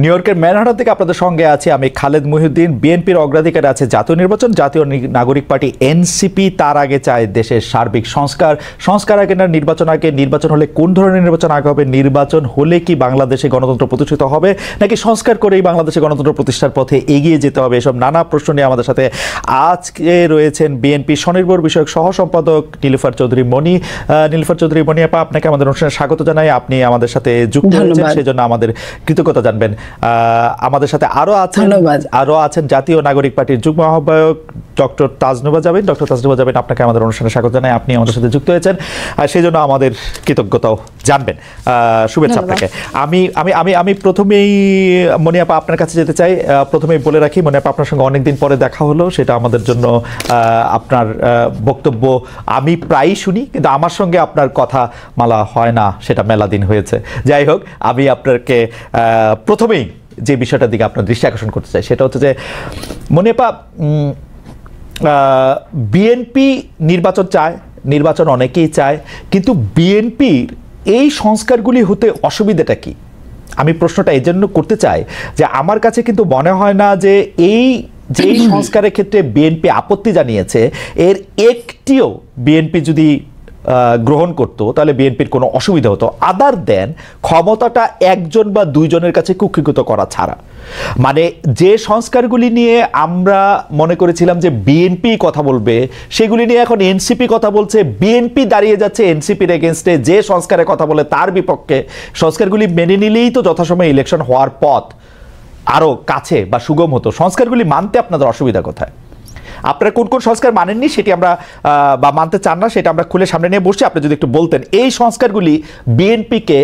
New ইয়র্কের Manhattan থেকে আপনাদের সঙ্গে আছে আমি খালেদ মহিউদ্দিন। বিএনপির অগ্রাধিকার আছে জাতীয় নির্বাচন, জাতীয় নাগরিক পার্টি এনসিপি তার আগে চায় দেশের সার্বিক সংস্কার আগে না নির্বাচন আগে, নির্বাচন হলে কোন ধরনের নির্বাচন আগে হবে, নির্বাচন হলে কি বাংলাদেশে গণতন্ত্র প্রতিষ্ঠিত হবে নাকি সংস্কার করেই বাংলাদেশে গণতন্ত্র প্রতিষ্ঠার পথে এগিয়ে যেতে হবে, এসব নানা প্রশ্ন নিয়ে আমাদের সাথে আজকে রয়েছেন বিএনপি স্বনির্ভর বিষয়ক সহ সম্পাদক নীলুফার চৌধুরী মনি। নীলুফার চৌধুরী মনি আপা, আপনাকে আমাদের অনুষ্ঠানে স্বাগত জানাই। আপনি আমাদের সাথে যুক্ত হয়েছেন সেজন্য আমাদের কৃতজ্ঞতা জানবেন। আমাদের সাথে আরো আছেন জাতীয় নাগরিক পার্টির যুগ্ম আহ্বায়ক ডক্টর তাজনুবা জাবিন। ডক্টর তাজনুবা জাবিন, আপনাকে আমাদের অনুষ্ঠানে স্বাগত জানাই। আপনি আমাদের সাথে যুক্ত হয়েছেন, সেই জন্য আমাদের কৃতজ্ঞতাও জানবেন। শুভেচ্ছা আপনাকে। আমি প্রথমেই মনি আপা আপনার কাছে যেতে চাই। প্রথমেই বলে রাখি, মনি আপা আপনার সঙ্গে অনেকদিন পরে দেখা হলো, সেটা আমাদের জন্য আপনার বক্তব্য আমি প্রায়ই শুনি, কিন্তু আমার সঙ্গে আপনার কথা মালা হয় না, সেটা মেলা দিন হয়েছে। যাই হোক, আমি আপনাকে প্রথমেই যে বিষয়টার দিকে আপনার দৃষ্টি আকর্ষণ করতে চাই সেটা হচ্ছে যে মনি আপা, বিএনপি নির্বাচন চায়, নির্বাচন অনেকেই চায়, কিন্তু বিএনপির এই সংস্কারগুলি হতে অসুবিধাটা কি? আমি প্রশ্নটা এই জন্য করতে চাই যে আমার কাছে কিন্তু মনে হয় না যে এই যে সংস্কারের ক্ষেত্রে বিএনপি আপত্তি জানিয়েছে এর একটিও বিএনপি যদি গ্রহণ করত তাহলে বিএনপির কোনো অসুবিধা হতো, আদার দেন ক্ষমতাটা একজন বা দুইজনের কাছে কুক্ষিগত করা ছাড়া। মানে যে সংস্কারগুলি নিয়ে আমরা মনে করেছিলাম যে বিএনপি কথা বলবে, সেগুলি নিয়ে এখন এনসিপি কথা বলছে। বিএনপি দাঁড়িয়ে যাচ্ছে এনসিপির এগেনস্টে, যে সংস্কারের কথা বলে তার বিপক্ষে। সংস্কারগুলি মেনে নিলেই তো যথাসময়ে ইলেকশন হওয়ার পথ আরও কাছে বা সুগম হতো। সংস্কারগুলি মানতে আপনাদের অসুবিধা কোথায়? আপনারা কোন কোন সংস্কার মানেননি সেটি আমরা বা মানতে চান না সেটা আমরা খুলে সামনে নিয়ে বসছি। আপনি যদি একটু বলতেন এই সংস্কারগুলি বিএনপিকে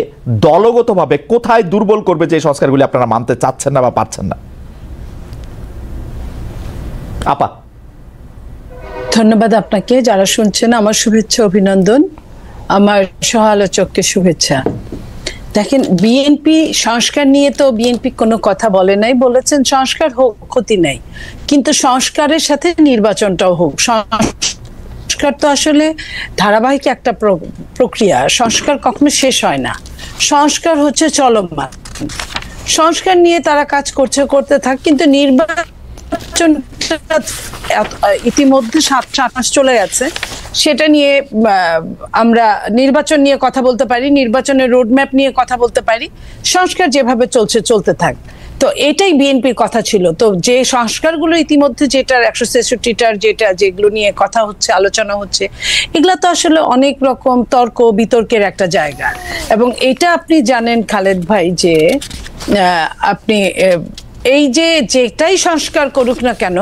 দলগতভাবে কোথায় দুর্বল করবে, যে সংস্কারগুলি আপনারা মানতে চাচ্ছেন না বা পাচ্ছেন না? আপা, ধন্যবাদ আপনাকে। যারা শুনছেন আমার শুভেচ্ছা, অভিনন্দন। আমার সহ আলোচককে শুভেচ্ছা। দেখেন, বিএনপি সংস্কার নিয়ে তো বিএনপি কোনো কথা বলে নাই, বলেছেন সংস্কার হোক, ক্ষতি নাই, কিন্তু সংস্কারের সাথে নির্বাচনটাও হোক। সংস্কার তো আসলে ধারাবাহিক একটা প্রক্রিয়া, সংস্কার কখনো শেষ হয় না, সংস্কার হচ্ছে চলমান। সংস্কার নিয়ে তারা কাজ করতে থাক, কিন্তু নির্বাচন ইতিমধ্যে 7 মাস চলে গেছে, সেটা নিয়ে আমরা নির্বাচন নিয়ে কথা বলতে পারি, নির্বাচনের রোডম্যাপ নিয়ে কথা বলতে পারি, সংস্কার যেভাবে চলতে থাক। তো এটাই বিএনপির কথা ছিল। তো যে সংস্কারগুলো ইতিমধ্যে যেটার 163টার যেগুলো নিয়ে কথা হচ্ছে, আলোচনা হচ্ছে, এগুলা তো আসলে অনেক রকম তর্ক বিতর্কের একটা জায়গা। এবং এটা আপনি জানেন খালেদ ভাই যে আপনি এই যেটাই সংস্কার করুক না কেন,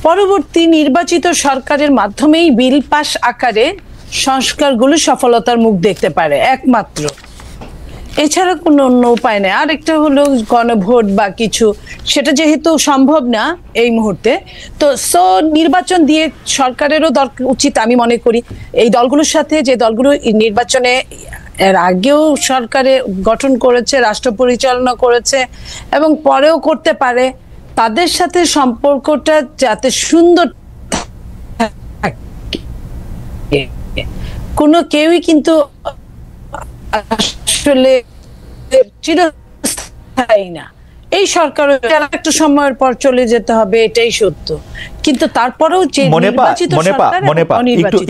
পরবর্তী নির্বাচিত সরকারের মাধ্যমেই বিল পাস আকারে সংস্কারগুলো সফলতার মুখ দেখতে পারে একমাত্র, এছাড়া কোনো অন্য উপায় নেই। আরেকটা হলো গণভোট বা কিছু, সেটা যেহেতু সম্ভব না এই মুহূর্তে, তো নির্বাচন দিয়ে সরকারেরও উচিত, আমি মনে করি এই দলগুলোর সাথে, যে দলগুলো নির্বাচনে এর আগেও সরকারে গঠন করেছে, রাষ্ট্র পরিচালনা করেছে এবং পরেও করতে পারে, তাদের সাথে সম্পর্কটা যাতে সুন্দর থাকে। কোনো কেউই কিন্তু আসলে চিরস্থায়ী না। এই সরকার একটা সময়ের পর চলে যেতে হবে, এটাই সত্য, কিন্তু তারপরেও যে নির্বাচিত সরকার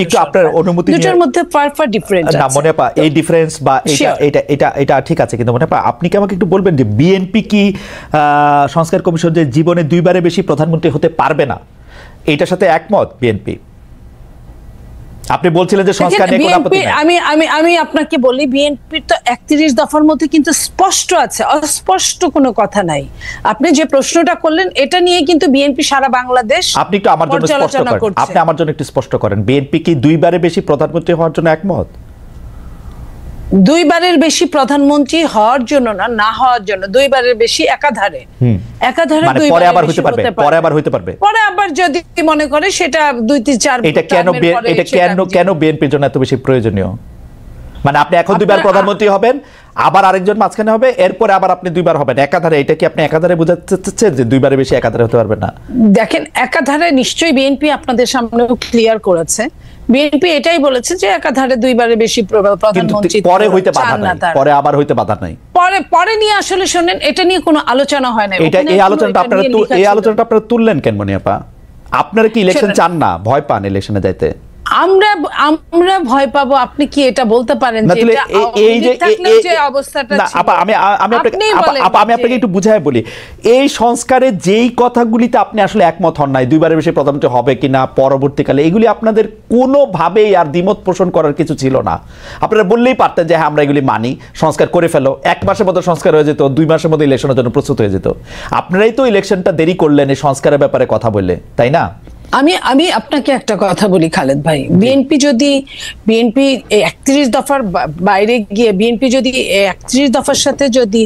একটু আপনার অনুমতি নিয়ে, দুটোর মধ্যে ফার ডিফারেন্স আছে। না মনে পা এই ডিফারেন্স বা এটা ঠিক আছে, কিন্তু মনে পা আপনি কি আমাকে একটু বলবেন যে বিএনপি কি সংস্কার কমিশন যে জীবনে 2বারের বেশি প্রধানমন্ত্রী হতে পারবে না, এটার সাথে একমত বিএনপি? আপনি বলছিলেন যে সংস্কার নিয়ে কোনো আপত্তি নাই। আমি আপনাকে বলি, বিএনপির তো 31 দফার মধ্যে কিন্তু স্পষ্ট আছে, অস্পষ্ট কোনো কথা নাই। আপনি যে প্রশ্নটা করলেন এটা নিয়ে কিন্তু বিএনপি সারা বাংলাদেশ, আপনি একটু আমার জন্য স্পষ্ট করেন, আপনি আমার জন্য একটু স্পষ্ট করেন, বিএনপি কি 2বারের বেশি প্রধানমন্ত্রী হওয়ার জন্য একমত? 2বারের বেশি প্রধানমন্ত্রী হওয়ার জন্য না হওয়ার জন্য, 2বারের বেশি একাধারে মানে পরে আবার হতে পারবে, পরে আবার যদি মনে করে সেটা 2-3-4। এটা কেন বিএনপির জন্য এত বেশি প্রয়োজনীয়? মানে আপনি এখন 2বার প্রধানমন্ত্রী হবেন, আবার আরেকজন মাঝখানে হবে, এরপরে আবার আপনি 2বার হবেন একাধারে। এটা কি আপনি একাধারে বোঝাতে চাচ্ছেন যে 2বারের বেশি একাধারে হতে পারবেন না? দেখেন, একাধারে নিশ্চয়ই বিএনপি আপনাদের সামনেও ক্লিয়ার করেছে বিএনপি এটাই বলেছে যে একাধারে দুইবারের বেশি প্রধানমন্ত্রী পরে হইতে বাধা নাই, পরে আবার হইতে বাধা নাই, পরে নিয়ে আসলে শোনেন, এটা নিয়ে কোনো আলোচনা হয় না। এই আলোচনাটা আপনারা তুললেন কেন মনিয়াপা? আপনারা কি ইলেকশন চান না, ভয় পান ইলেকশনে যাইতে? আমরা ভয় পাবো? আপনি কি এটা বলতে পারেন যে যে অবস্থাটা ছিল? আমি আপনাকে একটু বুঝায় বলি, এই সংস্কারে যেই কথাগুলিতে আপনি আসলে একমত হন নাই, দুইবারের বেশি প্রধানমন্ত্রী হবে কিনা পরবর্তীকালে, এগুলি আপনাদের কোনোভাবেই আর দ্বিমত পোষণ করার কিছু ছিল না। আপনারা বললেই পারতেন যে হ্যাঁ আমরা এগুলি মানি, সংস্কার করে ফেলো, 1 মাসের মধ্যে সংস্কার হয়ে যেত, 2 মাসের মধ্যে ইলেকশনের জন্য প্রস্তুত হয়ে যেত। আপনারাই তো ইলেকশনটা দেরি করলেন এই সংস্কারের ব্যাপারে কথা বললে, তাই না? আমি আপনাকে একটা কথা বলি খালেদ ভাই, বিএনপি 31 দফার বাইরে গিয়ে বিএনপি যদি 31 দফার সাথে যদি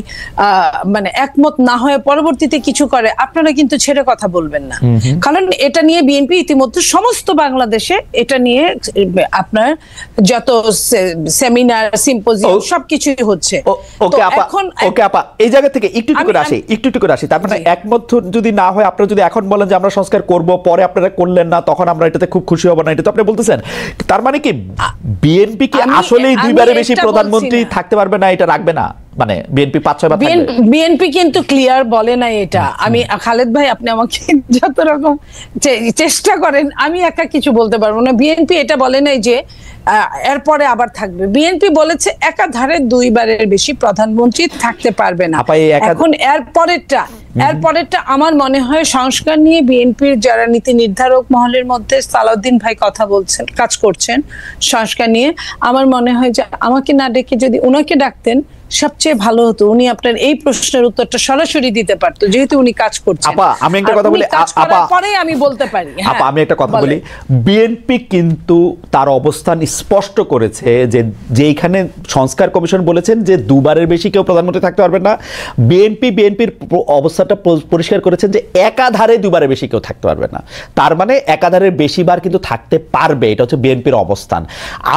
মানে একমত না হয়ে পরবর্তীতে কিছু করে, আপনারা কিন্তু ছেড়ে কথা বলবেন না। কারণ এটা নিয়ে বিএনপি ইতিমধ্যে সমস্ত বাংলাদেশে এটা নিয়ে আপনার যত সেমিনার, সিম্পোজিয়াম সবকিছুই হচ্ছে। ওকে আপা, এই জায়গা থেকে একটু করে আসি। তার মানে একমত যদি না হয়, আপনারা যদি এখন বলেন যে আমরা সংস্কার করব, পরে আপনারা করলেন না, তখন আমরা এটাতে খুব খুশি হব না, এটা তো আপনি বলতেছেন। তার মানে কি বিএনপি কি আসলেই দুইবারের বেশি প্রধানমন্ত্রী থাকতে পারবে না, এটা রাখবে না? মানে বিএনপি 5-6 বার থাকবে? বিএনপি কিন্তু ক্লিয়ার বলে না এটা। আমি খালেদ ভাই, আপনি আমাকে যত রকম চেষ্টা করেন, আমি একা কিছু বলতে পারবো না। বিএনপি এটা বলে নাই যে এরপরে আবার থাকবে। বিএনপি বলেছে একাধারে দুইবারের বেশি প্রধানমন্ত্রী থাকতে পারবে না। এখন এরপরেরটা আমার মনে হয় সংস্কার নিয়ে বিএনপির যারা নীতি নির্ধারক মহলের মধ্যে সালাউদ্দিন ভাই কথা বলছেন, কাজ করছেন সংস্কার নিয়ে, আমার মনে হয় যে আমাকে না ডেকে যদি উনাকে ডাকতেন সবচেয়ে ভালো হতো। উনি আপনার এই প্রশ্নের উত্তরটা সরাসরি দিতে পারতো, যেহেতু উনি কাজ করছেন। আপা আমি একটা কথা বলি, পরে আমি বলতে পারি। আপা আমি একটা কথা বলি, বিএনপি কিন্তু তার অবস্থান স্পষ্ট করেছে যে যেখানে সংস্কার কমিশন বলেছেন যে দুবারের বেশি কেউ প্রধানমন্ত্রী থাকতে পারবে না, বিএনপির অবস্থাটা পরিষ্কার করেছেন যে একাধারে দুবারের বেশি কেউ থাকতে পারবে না। তার মানে একাধারের বেশিবার কিন্তু থাকতে পারবে, এটা হচ্ছে বিএনপির অবস্থান।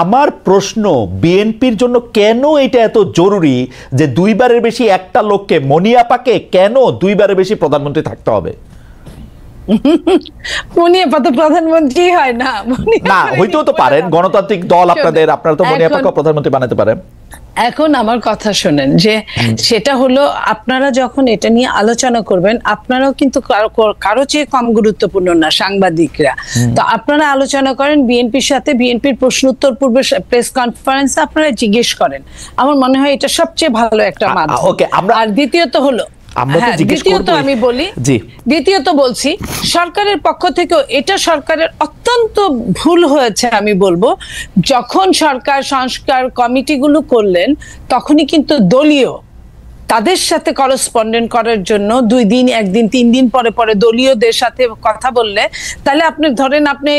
আমার প্রশ্ন, বিএনপির জন্য কেন এটা এত জরুরি যে দুইবারের বেশি একটা লোককে, মনিয়াপাকে কেন দুইবারের বেশি প্রধানমন্ত্রী থাকতে হবে? মনিয়াপা তো প্রধানমন্ত্রী হয় না। না, হইতেও তো পারেন, গণতান্ত্রিক দল আপনাদের, আপনারা তো মনিয়াপাকে প্রধানমন্ত্রী বানাতে পারেন। এখন আমার কথা শোনেন, যে সেটা হলো আপনারা যখন এটা নিয়ে আলোচনা করবেন, আপনারাও কিন্তু কারো চেয়ে কম গুরুত্বপূর্ণ না সাংবাদিকরা। তো আপনারা আলোচনা করেন বিএনপির সাথে, বিএনপির প্রশ্ন উত্তর পূর্বে প্রেস কনফারেন্সে আপনারা জিজ্ঞেস করেন। আমার মনে হয় এটা সবচেয়ে ভালো একটা মাধ্যম। আর দ্বিতীয়ত হলো, দ্বিতীয়ত বলছি, সরকারের পক্ষ থেকে এটা সরকারের অত্যন্ত ভুল হয়েছে আমি বলবো। যখন সরকার সংস্কার কমিটিগুলো করলেন, তখনই কিন্তু দলীয় তাদের সাথে করসপন্ডেন্ট করার জন্য 2 দিন, 1 দিন, 3 দিন পরে পরে দলীয়দের সাথে কথা বললে, তাহলে আপনি ধরেন আপনি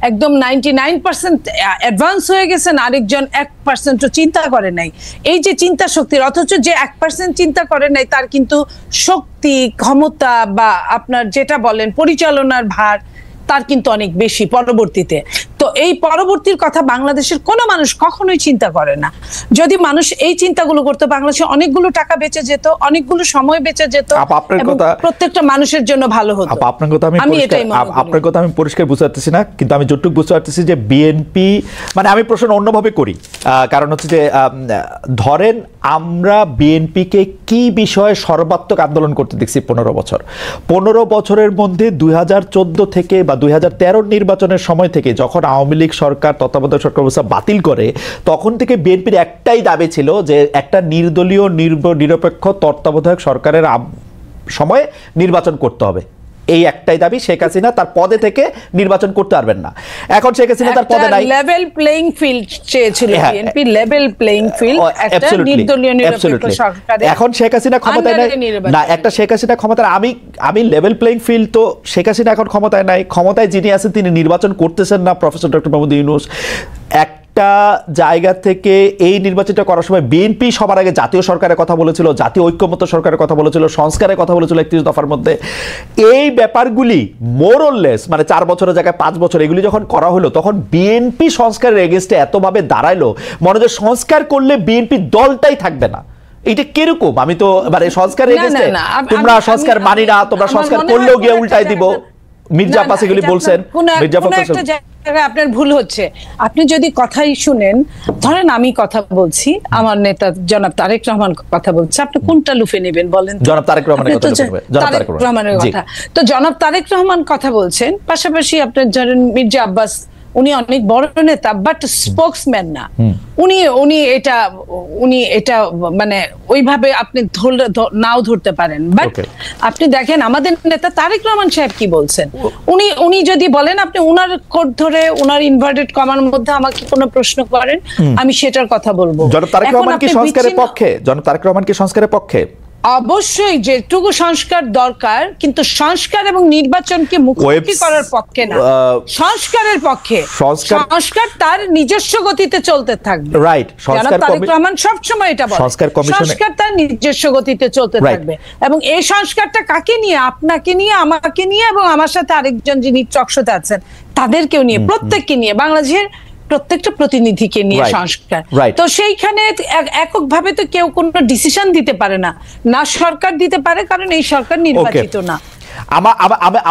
একদম 99% অ্যাডভান্স হয়ে গেছেন, আরেকজন 1% চিন্তা করে নাই। এই যে চিন্তা শক্তির, অথচ যে 1% চিন্তা করে নাই তার কিন্তু শক্তি, ক্ষমতা বা আপনার যেটা বলেন পরিচালনার ভার, তার কিন্তু অনেক বেশি পরবর্তীতে। তো এই পরবর্তীর কথা বাংলাদেশের কোনো মানুষ কখনোই চিন্তা করে না। যদি মানুষ এই চিন্তাগুলো করতো, বাংলাদেশে অনেকগুলো টাকা বেঁচে যেত, অনেকগুলো সময় বেঁচে যেত, এবং প্রত্যেকটা মানুষের জন্য ভালো হতো। আপনার কথা আমি পরিষ্কার বুঝতে পারতেছি না, কিন্তু আমি যতটুকু বুঝতে পারতেছি যে বিএনপি, মানে আমি প্রশ্ন অন্যভাবে করি, কারণ হচ্ছে যে ধরেন আমরা বিএনপিকে কি বিষয়ে সর্বাত্মক আন্দোলন করতে দেখছি 15 বছরের মধ্যে 2014 থেকে বা 2013 নির্বাচনের সময় থেকে, যখন আওয়ামী লীগ সরকার তত্ত্বাবধায়ক সরকার ব্যবস্থা বাতিল করে, তখন থেকে বিএনপির একটাই দাবি ছিল যে একটা নির্দলীয় নিরপেক্ষ তত্ত্বাবধায়ক সরকারের সময়ে নির্বাচন করতে হবে। এই একটাই দাবি। শেখ হাসিনা তার পদে থেকে নির্বাচন করতে পারবেন না। এখন শেখ হাসিনা তার পদে নাই, লেভেল প্লেইং ফিল্ড চেয়েছিল বিএনপি, লেভেল প্লেইং ফিল্ড, একটা নির্দলীয় নিরপেক্ষ সরকার। এখন শেখ হাসিনা ক্ষমতায় নাই না, একটা শেখ হাসিনা ক্ষমতায়, আমি লেভেল প্লেইং ফিল্ড, তো শেখ হাসিনা এখন ক্ষমতায় নাই, ক্ষমতায় যিনি আছেন তিনি নির্বাচন করতেছেন না, প্রফেসর ডক্টর মোহাম্মদ ইউনূস। একটা জায়গা থেকে এই নির্বাচনটা করার সময় বিএনপি সবার আগে জাতীয় সরকারের কথা বলেছিল, জাতীয় ঐক্যমত্য সরকারের কথা বলেছিল, সংস্কারের কথা বলেছিল 31 দফার মধ্যে। এই ব্যাপারগুলি মোরলেস মানে 4 বছরের জায়গায় 5 বছর এগুলি যখন করা হলো, তখন বিএনপি সংস্কারের এগেইনস্টে এতভাবে দাঁড়াইলো, মনে হয় সংস্কার করলে বিএনপি দলটাই থাকবে না। এটা কিরকম? আমি তো মানে সংস্কারের এগেইনস্টে, তোমরা সংস্কার মানি না, তোমরা সংস্কার করলেও গিয়ে উল্টাই দিব, মির্জা আব্বাস এগুলি বলছেন, মির্জা আব্বাস আপনার ভুল হচ্ছে। আপনি যদি কথাই শুনেন, ধরেন আমি কথা বলছি, আমার নেতা জনাব তারেক রহমান কথা বলছে, আপনি কোনটা লুফে নেবেন বলেন? জনাব তারেক রহমানের কথা বলবেন, জনাব তারেক রহমানের কথা। তো জনাব তারেক রহমান কথা বলছেন, পাশাপাশি আপনার ধরেন মির্জা আব্বাস, উনি অনেক বড় নেতা বাট স্পোকসম্যান না। উনি এটা মানে ওইভাবে আপনি নাও ধরতে পারেন, বাট আপনি দেখেন আমাদের নেতা তারেক রহমান সাহেব কি বলছেন। উনি যদি বলেন, আপনি উনার কোড ধরে উনার ইনভার্টেড কমার মধ্যে আমাকে কোনো প্রশ্ন করেন, আমি সেটার কথা বলবো। জনাব তারেক রহমান কি সংস্কারের পক্ষে? জনাব তারেক রহমান কি সংস্কারের পক্ষে? অবশ্যই যেটুকু সংস্কার দরকার, কিন্তু সংস্কার এবং নির্বাচনকে মুখোমুখি করার পক্ষে না, সংস্কারের পক্ষে। সংস্কার তার নিজস্ব গতিতে চলতে থাকবে, রাইট। সংস্কার তারেক রহমান সবসময় এটা বলে, সংস্কার তার নিজস্ব গতিতে চলতে থাকবে। এবং এই সংস্কারটা কাকে নিয়ে? আপনাকে নিয়ে, আমাকে নিয়ে, এবং আমার সাথে আরেকজন যিনি চকশোতে আছেন তাদেরকেও নিয়ে, প্রত্যেককে নিয়ে, বাংলাদেশের প্রত্যেকটা প্রতিনিধিকে নিয়ে সংস্কার। তো সেইখানে এককভাবে তো কেউ কোনো ডিসিশন দিতে পারে না, না সরকার দিতে পারে, কারণ এই সরকার নির্বাচিত না।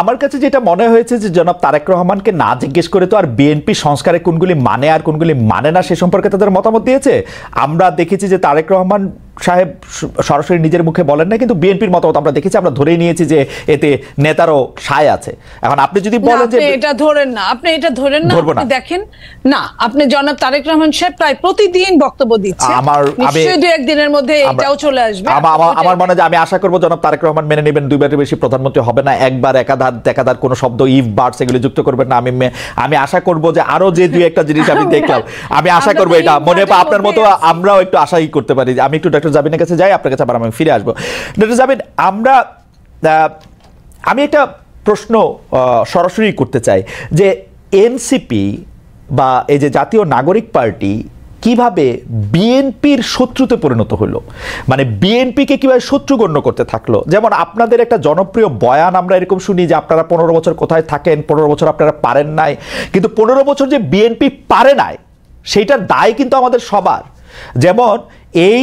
আমার কাছে যেটা মনে হয়েছে যে জনাব তারেক রহমানকে না জিজ্ঞেস করে তো আর বিএনপি সংস্কারে কোনগুলি মানে আর কোনগুলি মানে না সে সম্পর্কে তাদের মতামত দিয়েছে। আমরা দেখেছি যে তারেক রহমান সাহেব সরাসরি নিজের মুখে বলেন না, কিন্তু বিএনপির মতামত আমরা দেখেছি, আমরা ধরেই নিয়েছি যে এতে নেতারও সায় আছে। এখন আপনি যদি বলেন যে এটা ধরেন না, আপনি এটা ধরেন না, আপনি দেখেন না, আপনি জনাব তারেক রহমান সাহেব প্রায় প্রতিদিন বক্তব্য দিচ্ছেন, নিশ্চয়ই দুই একদিনের মধ্যে এটাও চলে আসবে। আমার মনে হয়, আমি আশা করব জনাব তারেক রহমান মেনে নেবেন, দুইবারের বেশি প্রধানমন্ত্রী হবে না, একবার একাধার কোনো শব্দ ইফ বার্ডস এগুলো যুক্ত করবেন না। আমি আশা করব যে আরো যে দুই একটা জিনিস আমি দেখলাম, আমি আশা করব এটা মনে আপনার মতো আমরাও একটু আশাই করতে পারি। আমি একটু ডক্টর জাবিনের কাছে যাই, আপনার কাছে আবার আমি ফিরে আসবো। ডক্টর জাবিন, আমি একটা প্রশ্ন সরাসরি করতে চাই যে এনসিপি বা এই যে জাতীয় নাগরিক পার্টি কিভাবে বিএনপির শত্রুতে পরিণত হলো, মানে বিএনপিকে কিভাবে শত্রু গণ্য করতে থাকলো। যেমন আপনাদের একটা জনপ্রিয় বয়ান আমরা এরকম শুনি যে আপনারা 15 বছর কোথায় থাকেন, 15 বছর আপনারা পারেন নাই, কিন্তু 15 বছর যে বিএনপি পারে নাই সেইটার দায় কিন্তু আমাদের সবার। যেমন এই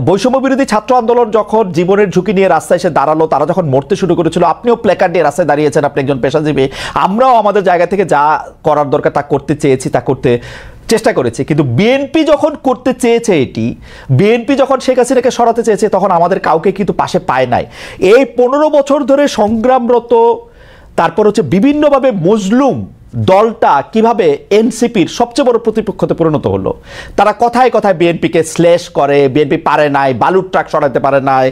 বৈষম্য বিরোধী ছাত্র আন্দোলন যখন জীবনের ঝুঁকি নিয়ে রাস্তায় এসে দাঁড়ালো, তারা যখন মরতে শুরু করেছিল, আপনিও প্ল্যাকার্ড নিয়ে রাস্তায় দাঁড়িয়েছেন, আপনি একজন পেশাজীবী, আমরাও আমাদের জায়গা থেকে যা করার দরকার তা করতে চেয়েছি, তা করতে চেষ্টা করেছি। কিন্তু বিএনপি যখন করতে চেয়েছে, বিএনপি যখন শেখ হাসিনাকে সরাতে চেয়েছে, তখন আমাদের কাউকে কিন্তু পাশে পায় নাই। এই 15 বছর ধরে সংগ্রামরত, তারপর হচ্ছে বিভিন্নভাবে মজলুম দলটা কিভাবে এনসিপির সবচেয়ে বড় প্রতিপক্ষতে পরিণত হলো। তারা কথায় কথায় বিএনপিকে স্ল্যাশ করে, বিএনপি পারে নাই, বালুর ট্রাক সরাতে পারে নাই,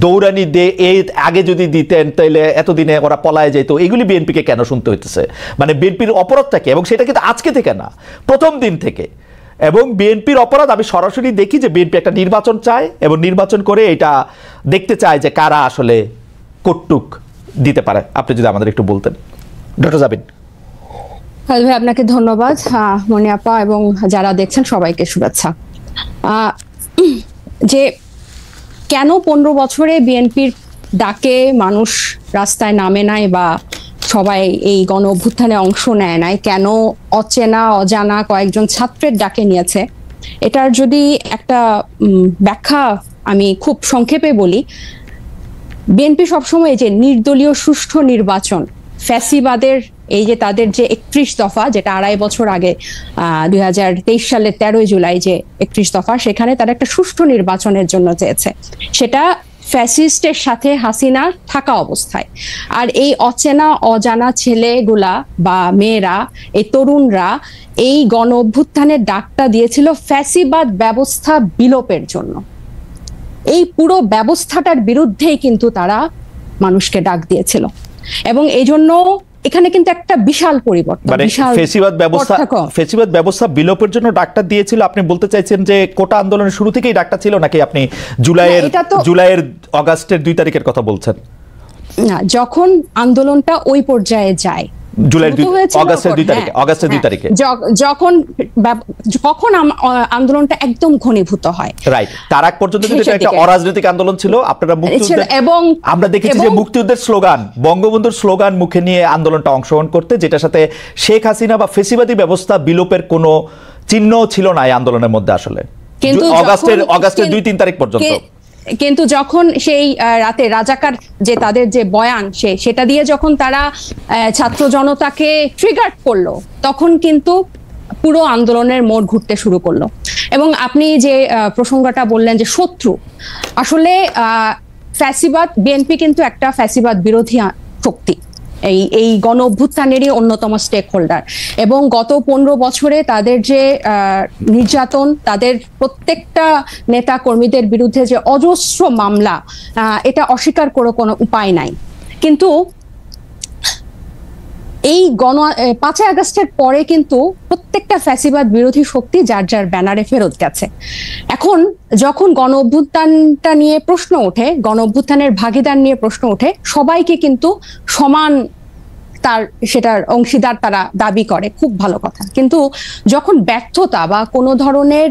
দৌড়ানি দিয়ে এই আগে যদি দিতেন তাহলে এতদিনে ওরা পলায় যেত, এগুলি বিএনপিকে কেন শুনতে হইতেছে? মানে বিএনপির অপরাধটা কি? এবং সেটা কিন্তু আজকে থেকে না, প্রথম দিন থেকে। এবং বিএনপির অপরাধ আমি সরাসরি দেখি যে বিএনপি একটা নির্বাচন চায় এবং নির্বাচন করে এটা দেখতে চায় যে কারা আসলে কটুক দিতে পারে। আপনি যদি আমাদের একটু বলতেন ডক্টর জাবিন। ভাই, আপনাকে ধন্যবাদ, মনি আপা, এবং যারা দেখছেন সবাইকে শুভেচ্ছা। যে কেন 15 বছরে বিএনপির ডাকে মানুষ রাস্তায় নামে নাই বা সবাই এই গণ অভ্যুত্থানে অংশ নেয় নাই, কেন অচেনা অজানা কয়েকজন ছাত্রের ডাকে নিয়েছে, এটার যদি একটা ব্যাখ্যা আমি খুব সংক্ষেপে বলি। বিএনপি সবসময় যে নির্দলীয় সুষ্ঠু নির্বাচন, ফ্যাসিবাদের এই যে তাদের যে 31 দফা, যেটা 2.5 বছর আগে 2023 সালের 13 জুলাই যে 31 দফা, সেখানে তারা একটা সুষ্ঠু নির্বাচনের জন্য চেয়েছে, সেটা ফ্যাসিস্টের সাথে হাসিনা থাকা অবস্থায়। আর এই অচেনা অজানা ছেলেগুলা বা মেয়েরা, এই তরুণরা এই গণ অভ্যুত্থানের ডাকটা দিয়েছিল ফ্যাসিবাদ ব্যবস্থা বিলোপের জন্য। এই পুরো ব্যবস্থাটার বিরুদ্ধেই কিন্তু তারা মানুষকে ডাক দিয়েছিল, এবং এই জন্য এখানে কিন্তু একটা বিশাল পরিবর্তন, বিশাল ফ্যাসিবাদ ব্যবস্থা বিলোপের জন্য ডাকটা দিয়েছিল। আপনি বলতে চাইছেন যে কোটা আন্দোলনের শুরু থেকেই ডাকটা ছিল, নাকি আপনি জুলাইয়ের অগাস্টের 2 তারিখের কথা বলছেন? না, যখন আন্দোলনটা ওই পর্যায়ে যায়, যখন আন্দোলনটা একদম ঘনীভূত হয়, রাইট, তার আগ পর্যন্ত একটা অরাজনৈতিক আন্দোলন ছিল। আপনারা এবং আমরা দেখেছি যে মুক্তিযুদ্ধের স্লোগান, বঙ্গবন্ধুর স্লোগান মুখে নিয়ে আন্দোলনটা অংশগ্রহণ করতে, যেটার সাথে শেখ হাসিনা বা ফ্যাসিবাদী ব্যবস্থা বিলোপের কোনো চিহ্ন ছিল না এই আন্দোলনের মধ্যে আসলে, কিন্তু অগাস্টের 2-3 তারিখ পর্যন্ত। কিন্তু যখন সেই রাতে রাজাকার যে তাদের যে বয়ান সেটা দিয়ে যখন তারা ছাত্র জনতাকে ট্রিগার করলো, তখন কিন্তু পুরো আন্দোলনের মোড় ঘুরতে শুরু করলো। এবং আপনি যে প্রসঙ্গটা বললেন যে শত্রু, আসলে ফ্যাসিবাদ, বিএনপি কিন্তু একটা ফ্যাসিবাদ বিরোধী শক্তি, এই গণ অভ্যুত্থানেরই অন্যতম স্টেক হোল্ডার। এবং গত 15 বছরে তাদের যে নির্যাতন, তাদের প্রত্যেকটা নেতা কর্মীদের বিরুদ্ধে যে অজস্র মামলা, এটা অস্বীকার করে কোনো উপায় নাই। কিন্তু এই 5 আগস্টের পরে কিন্তু প্রত্যেকটা ফ্যাসিবাদ বিরোধী শক্তি যার যার ব্যানারে ফেরত গেছে। এখন যখন গণ অভ্যুত্থানটা নিয়ে প্রশ্ন ওঠে, গণ অভ্যুত্থানের ভাগিদার নিয়ে প্রশ্ন ওঠে, সবাইকে কিন্তু সমান সেটার অংশীদার তারা দাবি করে, খুব ভালো কথা। কিন্তু যখন ব্যর্থতা বা কোনো ধরনের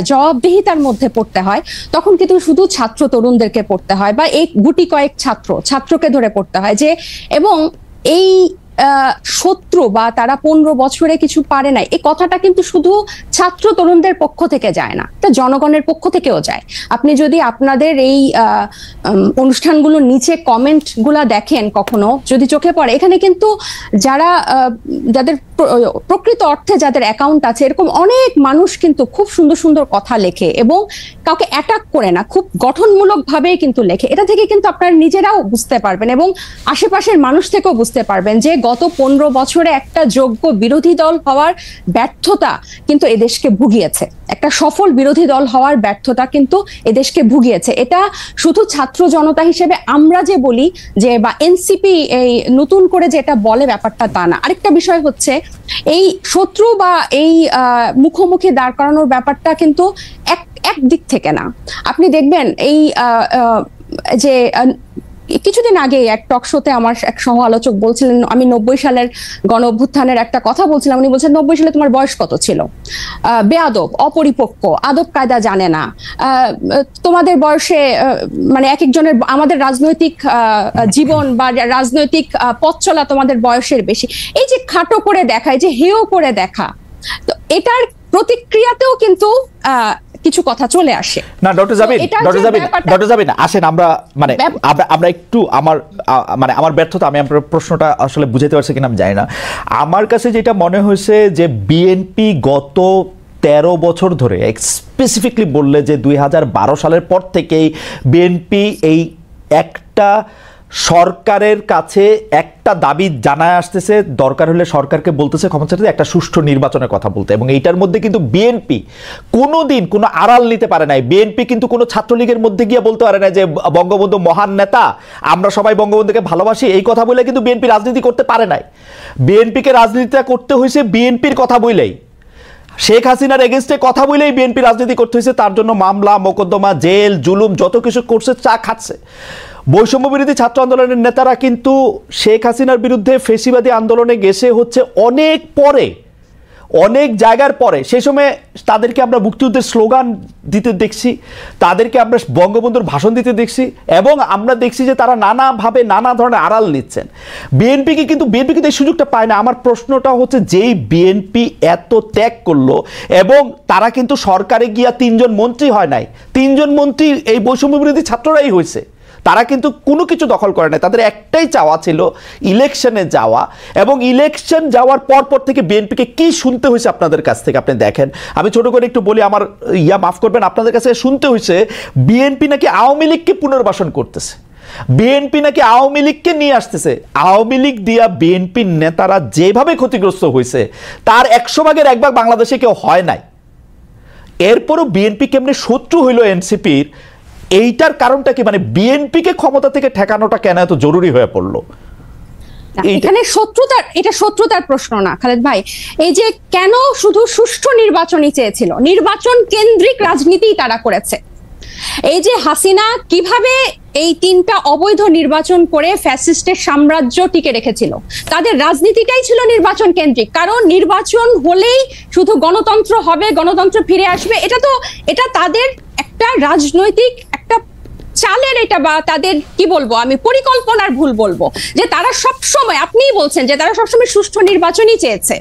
জবাবদিহিতার মধ্যে পড়তে হয়, তখন কিন্তু শুধু ছাত্র তরুণদেরকে পড়তে হয়, বা এই গুটি কয়েক ছাত্রকে ধরে পড়তে হয় যে, এবং এই শত্রু বা তারা 15 বছরে কিছু পারে নাই, এই কথাটা কিন্তু শুধু ছাত্র তরুণদের পক্ষ থেকে যায় না, এটা জনগণের পক্ষ থেকেও যায়। আপনি যদি আপনাদের এই অনুষ্ঠানগুলোর নিচে কমেন্ট গুলা দেখেন, কখনো যদি চোখে পড়ে, এখানে কিন্তু যাদের প্রকৃত অর্থে যাদের অ্যাকাউন্ট আছে, এরকম অনেক মানুষ কিন্তু খুব সুন্দর সুন্দর কথা লেখে এবং কাউকে অ্যাটাক করে না, খুব গঠনমূলক ভাবেই কিন্তু লেখে। এটা থেকে কিন্তু আপনারা নিজেরাও বুঝতে পারবেন এবং আশেপাশের মানুষ থেকেও বুঝতে পারবেন যে গত 15 বছরে একটা যোগ্য বিরোধী দল হওয়ার ব্যর্থতা কিন্তু এদেশকে ভুগিয়েছে, একটা সফল বিরোধী দল হওয়ার ব্যর্থতা কিন্তু এদেশকে ভুগিয়েছে। এটা শুধু ছাত্র জনতা হিসেবে আমরা যে বলি যে, বা এনসিপি এই নতুন করে যেটা বলে, ব্যাপারটা তা না। আরেকটা বিষয় হচ্ছে, এই শত্রু বা এই মুখোমুখি দাঁড় করানোর ব্যাপারটা কিন্তু এক দিক থেকে না। আপনি দেখবেন এই যে কিছুদিন আগে এক টক শোতে আমার এক সহ আলোচক বলছিলেন, আমি 90 সালের গণ অভ্যুত্থানের একটা কথা বলছিলাম, উনি বলছেন 90 সালে তোমার বয়স কত ছিল, বেয়াদব, অপরিপক্ক, আদব কায়দা জানে না, তোমাদের বয়সে মানে এক একজনের, আমাদের রাজনৈতিক জীবন বা রাজনৈতিক পথ চলা তোমাদের বয়সের বেশি। এই যে খাটো করে দেখা, এই যে হেয় করে দেখা, তো এটার প্রতিক্রিয়াতেও কিন্তু কিছু কথা চলে আসে। না ডক্টর জাবিন আসেন, আমরা একটু আমার ব্যর্থতা, আমি আপনার প্রশ্নটা আসলে বুঝাতে পারছি কিনা আমি জানি না। আমার কাছে যেটা মনে হয়েছে যে বিএনপি গত 13 বছর ধরে, স্পেসিফিকলি বললে যে 2012 সালের পর থেকেই বিএনপি এই একটা সরকারের কাছে একটা দাবি জানায় আসতেছে, দরকার হলে সরকারকে বলতেছে ক্ষমতা চাইতে একটা সুষ্ঠু নির্বাচনের কথা বলতে। এবং এইটার মধ্যে কিন্তু বিএনপি কোনোদিন কোনো আড়াল নিতে পারে নাই। বিএনপি কিন্তু কোনো ছাত্রলীগের মধ্যে গিয়ে বলতে পারে না যে বঙ্গবন্ধু মহান নেতা, আমরা সবাই বঙ্গবন্ধুকে ভালোবাসি, এই কথা বলে কিন্তু বিএনপি রাজনীতি করতে পারে নাই। বিএনপিকে রাজনীতিটা করতে হয়েছে বিএনপির কথা বলেই, শেখ হাসিনার এগেনস্টে কথা বলেই বিএনপি রাজনীতি করতে হয়েছে। তার জন্য মামলা, মোকদ্দমা, জেল, জুলুম যত কিছু করছে, চা খাচ্ছে। বৈষম্য বিরোধী ছাত্র আন্দোলনের নেতারা কিন্তু শেখ হাসিনার বিরুদ্ধে ফেসিবাদী আন্দোলনে গেছে হচ্ছে অনেক পরে, অনেক জায়গার পরে। সেই সময় তাদেরকে আমরা মুক্তিযুদ্ধের স্লোগান দিতে দেখছি, তাদেরকে আমরা বঙ্গবন্ধুর ভাষণ দিতে দেখছি, এবং আমরা দেখছি যে তারা নানাভাবে নানা ধরনের আড়াল নিচ্ছেন। বিএনপি কিন্তু এই সুযোগটা পায় না। আমার প্রশ্নটা হচ্ছে, যেই বিএনপি এত ত্যাগ করলো, এবং তারা কিন্তু সরকারে গিয়া 3 জন মন্ত্রী হয় নাই, 3 জন মন্ত্রী এই বৈষম্য বিরোধী ছাত্ররাই হয়েছে। তারা কিন্তু কোনো কিছু দখল করে না, তাদের একটাই চাওয়া ছিল ইলেকশনে যাওয়া। এবং ইলেকশন যাওয়ার পর থেকে বিএনপিকে কি শুনতে হয়েছে আপনাদের কাছ থেকে আপনি দেখেন। আমি ছোট করে একটু বলি, আমার মাফ করবেন, আপনাদের কাছে শুনতে হয়েছে বিএনপি নাকি আওয়ামী লীগকে পুনর্বাসন করতেছে, বিএনপি নাকি আওয়ামী লীগকে নিয়ে আসতেছে। আওয়ামী লীগ দিয়া বিএনপির নেতারা যেভাবে ক্ষতিগ্রস্ত হয়েছে, তার 100 ভাগের 1 ভাগ বাংলাদেশে কেউ হয় নাই। এরপরও বিএনপি কেমনে শত্রু হইল এনসিপির, এইটার কারণটা কি? মানে বিএনপিকে ক্ষমতা থেকে ঠেকানোটা কেন এত জরুরি হয়ে পড়লো? এখানে শত্রুতার প্রশ্ন না খালেদ ভাই, এই যে কেন শুধু সুষ্ঠু নির্বাচনই চেয়েছিল, নির্বাচন কেন্দ্রিক রাজনীতি তারা করেছে। এই যে হাসিনা কিভাবে এই 3টা অবৈধ নির্বাচন করে ফ্যাসিস্টের সাম্রাজ্য টিকে রেখেছিল, তাদের রাজনীতিটাই ছিল নির্বাচন কেন্দ্রিক। কারণ নির্বাচন হলেই শুধু গণতন্ত্র হবে, গণতন্ত্র ফিরে আসবে, এটা তাদের একটা রাজনৈতিক একটা চালের, এটা বা তাদের কি বলবো আমি, পরিকল্পনার ভুল বলবো, যে তারা সবসময়, আপনিই বলছেন যে তারা সবসময় সুষ্ঠু নির্বাচনই চেয়েছে।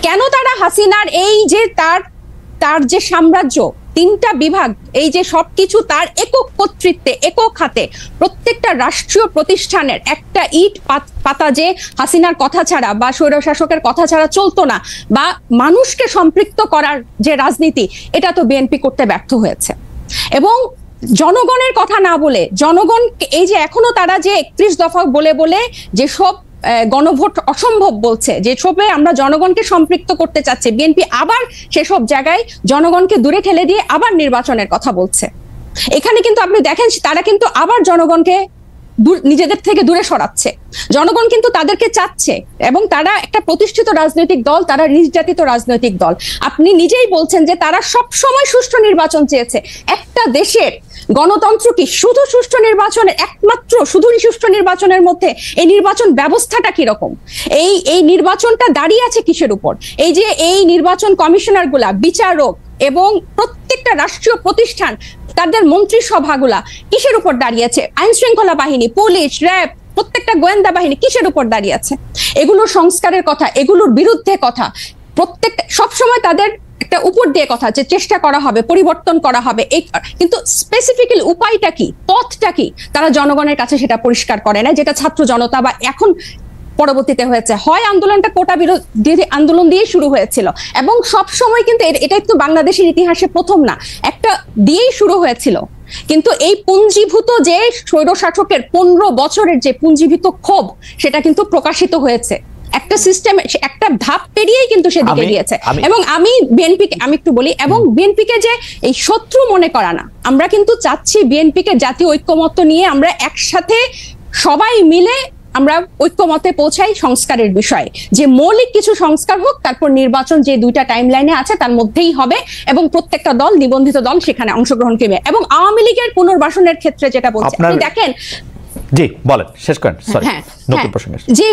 কেন তারা হাসিনার এই যে তার যে সাম্রাজ্য, 3টা বিভাগ, এই যে সবকিছু তার একক কর্তৃত্বে, একক হাতে, প্রত্যেকটা রাষ্ট্রীয় প্রতিষ্ঠানের একটা ইট পাতা যে হাসিনার কথা ছাড়া বা স্বৈরশাসকের কথা ছাড়া চলতো না, বা মানুষকে সম্পৃক্ত করার যে রাজনীতি, এটা তো বিএনপি করতে ব্যর্থ হয়েছে। এবং জনগণের কথা না বলে, জনগণ এই যে এখনো তারা যে 31 দফা বলে বলে যেসব গণভোট অসম্ভব বলছে, যেসবে আমরা জনগণকে সম্পৃক্ত করতে চাচ্ছি, বিএনপি আবার সেসব জায়গায় জনগণকে দূরে ঠেলে দিয়ে আবার নির্বাচনের কথা বলছে। এখানে কিন্তু আপনি দেখেন তারা কিন্তু আবার জনগণকে নিজেদের থেকে দূরে সরাচ্ছে। জনগণ কিন্তু তাদেরকে চাচ্ছে, এবং তারা একটা প্রতিষ্ঠিত রাজনৈতিক দল, তারা নির্যাতিত রাজনৈতিক দল। আপনি নিজেই বলছেন যে তারা সব সময় সুষ্ঠু নির্বাচন চেয়েছে। একটা দেশের গণতন্ত্র কি শুধু সুষ্ঠু নির্বাচনের, একমাত্র শুধু সুষ্ঠু নির্বাচনের মধ্যে এই নির্বাচন ব্যবস্থাটা কিরকম, এই নির্বাচনটা দাঁড়িয়ে আছে কিসের উপর? এই যে এই নির্বাচন কমিশনার গুলা, বিচারক এবং প্রত্যেকটা রাষ্ট্রীয় প্রতিষ্ঠান, তাদের মন্ত্রিসভাগুলা কিসের উপর দাঁড়িয়েছে? আইন শৃঙ্খলা বাহিনী, পুলিশ, র্যাব, প্রত্যেকটা গোয়েন্দা বাহিনী কিসের উপর দাঁড়িয়ে আছে? এগুলো সংস্কারের কথা, এগুলোর বিরুদ্ধে কথা, প্রত্যেকটা সবসময় তাদের একটা উপর দিয়ে কথা, যে চেষ্টা করা হবে, পরিবর্তন করা হবে, কিন্তু স্পেসিফিক্যালি উপায়টা কি, পথটা কি, তারা জনগণের কাছে সেটা পরিষ্কার করে না। যেটা ছাত্র জনতা বা এখন পরবর্তীতে হয়েছে, হয় আন্দোলনটা কোটা বিরোধী আন্দোলন দিয়ে শুরু হয়েছিল, এবং সব সময় কিন্তু এটা একটু বাংলাদেশের ইতিহাসে প্রথম না, একটা দিয়েই শুরু হয়েছিল। কিন্তু এই পুঞ্জীভূত যে স্বৈরশাসকের 15 বছরের যে পুঞ্জীভূত ক্ষোভ, সেটা কিন্তু প্রকাশিত হয়েছে একটা সিস্টেম, একটা ধাপ পেরিয়েই কিন্তু সেদিকে গিয়েছে। এবং আমি একটু বলি, এবং বিএনপিকে যে এই শত্রু মনে করা না, আমরা কিন্তু চাচ্ছি বিএনপিকে জাতীয় ঐক্যমত্য নিয়ে আমরা একসাথে সবাই মিলে আমরা ঐক্যমতে পৌঁছাই সংস্কারের বিষয়ে, যে মৌলিক কিছু সংস্কার হোক, তারপর নির্বাচন যে 2টা টাইম লাইনে আছে তার মধ্যেই হবে, এবং প্রত্যেকটা দল, নিবন্ধিত দল সেখানে অংশগ্রহণ করবে। এবং আওয়ামী লীগের পুনর্বাসনের ক্ষেত্রে যেটা বলছে, আপনি দেখেন, জি বলেন, শেষ করেন, সরি নতুন প্রশ্ন, যে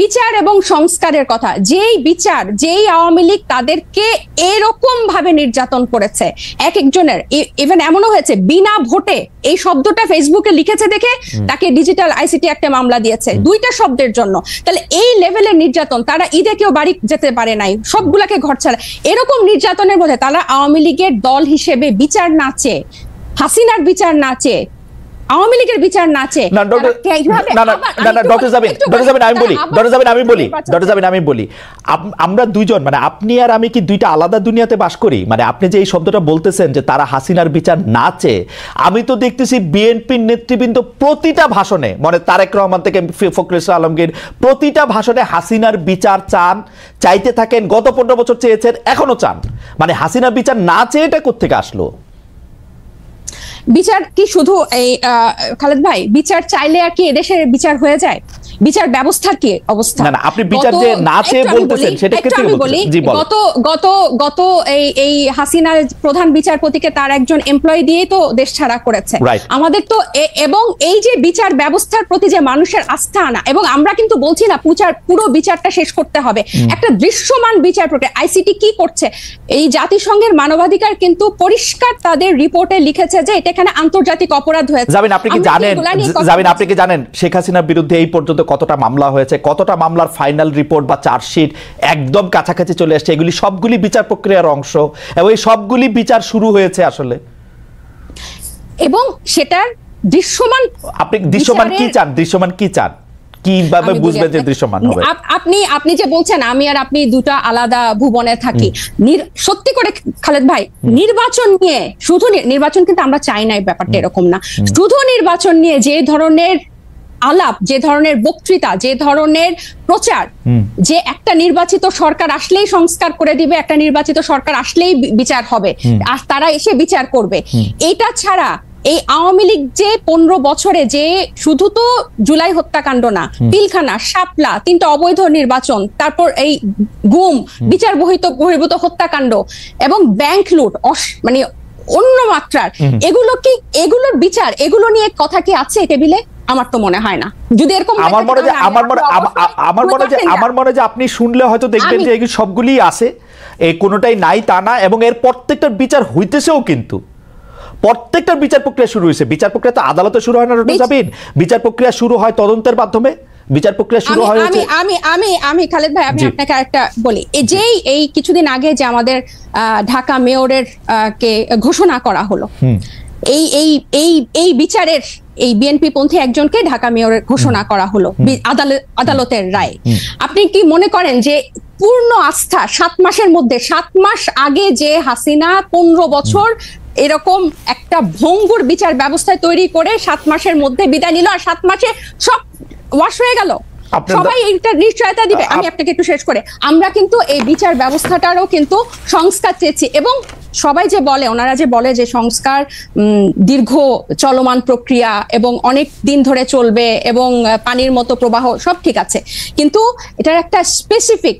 বিচার এবং সংস্কারের কথা, যেই আওয়ামী লীগ তাদেরকে এরকম ভাবে নির্যাতন করেছে, এক একজনের, ইভেন এমনও হয়েছে বিনা ভোটে, এই শব্দটা ফেসবুকে লিখেছে দেখে তাকে ডিজিটাল আইসিটি একটা মামলা দিয়েছে 2টা শব্দের জন্য। তাহলে এই লেভেলের নির্যাতন, তারা ঈদে কেউ বাড়ি যেতে পারে নাই, সবগুলাকে ঘর ছাড়া, এরকম নির্যাতনের মধ্যে তারা আওয়ামী লীগের দল হিসেবে বিচার না চেয়ে, হাসিনার বিচার না চেয়ে, আওয়ামী লীগের বিচার না চেয়ে, আমি বলি, আমরা দুইজন, মানে আপনি আর আমি কি 2টা আলাদা দুনিয়াতে বাস করি? মানে আপনি যে এই শব্দটা বলতেছেন যে তারা হাসিনার বিচার না চেয়ে, আমি তো দেখতেছি বিএনপির নেতৃবৃন্দ প্রতিটা ভাষণে, মানে তারেক রহমান থেকে ফখরুল ইসলাম আলমগীর, প্রতিটা ভাষণে হাসিনার বিচার চাইতে থাকেন। গত 15 বছর চেয়েছেন, এখনো চান। মানে হাসিনার বিচার না চেয়ে এটা কোত্থেকে আসলো? বিচার কি শুধু এই খালেদ ভাই, বিচার চাইলে আর কি এদেশের বিচার হয়ে যায়? বিচার ব্যবস্থার কি অবস্থা? না, আপনি বিচার যে না চেয়ে বলতেছেন সেটা ক্ষেত্রে বলতেছেন। জি বলেন। গত এই হাসিনার প্রধান বিচারপতিকে তার একজন এমপ্লয়ি দিয়েই তো দেশ ছাড়া করেছে। আমাদের তো এবং এই যে বিচার ব্যবস্থার প্রতি যে মানুষের আস্থা আনা, এবং আমরা কিন্তু বলছি না পুরো বিচারটা শেষ করতে হবে, একটা দৃশ্যমান বিচার প্রক্রিয়া। আইসিটি কি করছে? এই জাতিসংঘের মানবাধিকার কিন্তু পরিষ্কার তাদের রিপোর্টে লিখেছে যে এটা এখানে আন্তর্জাতিক অপরাধ হয়েছে। আপনি কি জানেন শেখ হাসিনার বিরুদ্ধে এই পর্যন্ত কতটা মামলা হয়েছে, কতটা মামলার ফাইনাল রিপোর্ট বা চার্জশিট একদম কাছাকাছি চলে আসছে? এগুলি সবগুলি বিচার প্রক্রিয়ার অংশ, এবং এই সবগুলি বিচার শুরু হয়েছে আসলে। এবং সেটার দৃশ্যমান, আপনি দৃশ্যমান কি চান? কিভাবে বুঝবেন যে দৃশ্যমান হবে? আপনি যে বলছেন আমি আর আপনি 2টা আলাদা ভুবনে থাকি, সত্যি করে খালেদ ভাই, নির্বাচন নিয়ে, শুধু নির্বাচন কিন্তু আমরা চাই না, ব্যাপারটা এরকম না। শুধু নির্বাচন নিয়ে যে ধরনের আলাপ, যে ধরনের বক্তৃতা, যে ধরনের প্রচার, যে একটা নির্বাচিত সরকার আসলেই সংস্কার করে দিবে, একটা নির্বাচিত সরকার আসলেই বিচার হবে, আর তারা এসে বিচার করবে, এটা ছাড়া এই আওয়ামী লীগ যে 15 বছরে যে শুধু তো জুলাই হত্যাকাণ্ড না, পিলখানা, শাপলা, 3টা অবৈধ নির্বাচন, তারপর এই গুম, বিচার বহির্ভূত হত্যাকাণ্ড এবং ব্যাংক লুট, মানে অন্য মাত্রার, এগুলোর বিচার, এগুলো নিয়ে কথা কি আছে টেবিলে? আমার তো মনে হয় না। যদি এরকম আমার মনে যে আপনি শুনলে হয়তো দেখবেন যে এগুলো সবগুলি আছে, এই কোনোটাই নাই তা না, এবং এর প্রত্যেকটার বিচার হইতেছেও, কিন্তু প্রত্যেকটার বিচার প্রক্রিয়া শুরু হয়েছে। বিচার প্রক্রিয়া তো আদালতে শুরু হয় না, বিচার প্রক্রিয়া শুরু হয় তদন্তের মাধ্যমে, বিচার প্রক্রিয়া শুরু হয়েছে। আমি খালেদ ভাই, আমি আপনাকে আরেকটা বলি, এই কিছুদিন আগে যে আমাদের ঢাকা মেয়রের কে ঘোষণা করা হলো, এই বিচারের এই বিএনপি পন্থী একজনকে ঢাকা মেয়রের ঘোষণা করা হলো আদালতের রায়। আপনি কি মনে করেন যে পূর্ণ আস্থা 7 মাসের মধ্যে, 7 মাস আগে যে হাসিনা 15 বছর এরকম একটা ভঙ্গুর বিচার ব্যবস্থা তৈরি করে 7 মাসের মধ্যে বিদায় নিল, আর 7 মাসে সব ওয়াশ হয়ে গেল, সবাই এটা নিশ্চয়তা দিবে? আমি আপনাকে একটু শেষ করে, আমরা কিন্তু এই বিচার ব্যবস্থাটারও কিন্তু সংস্কার চেয়েছি, এবং সবাই যে বলে, ওনারা যে বলে যে সংস্কার দীর্ঘ চলমান প্রক্রিয়া এবং অনেক দিন ধরে চলবে এবং পানির মতো প্রবাহ, সব ঠিক আছে, কিন্তু এটার একটা স্পেসিফিক,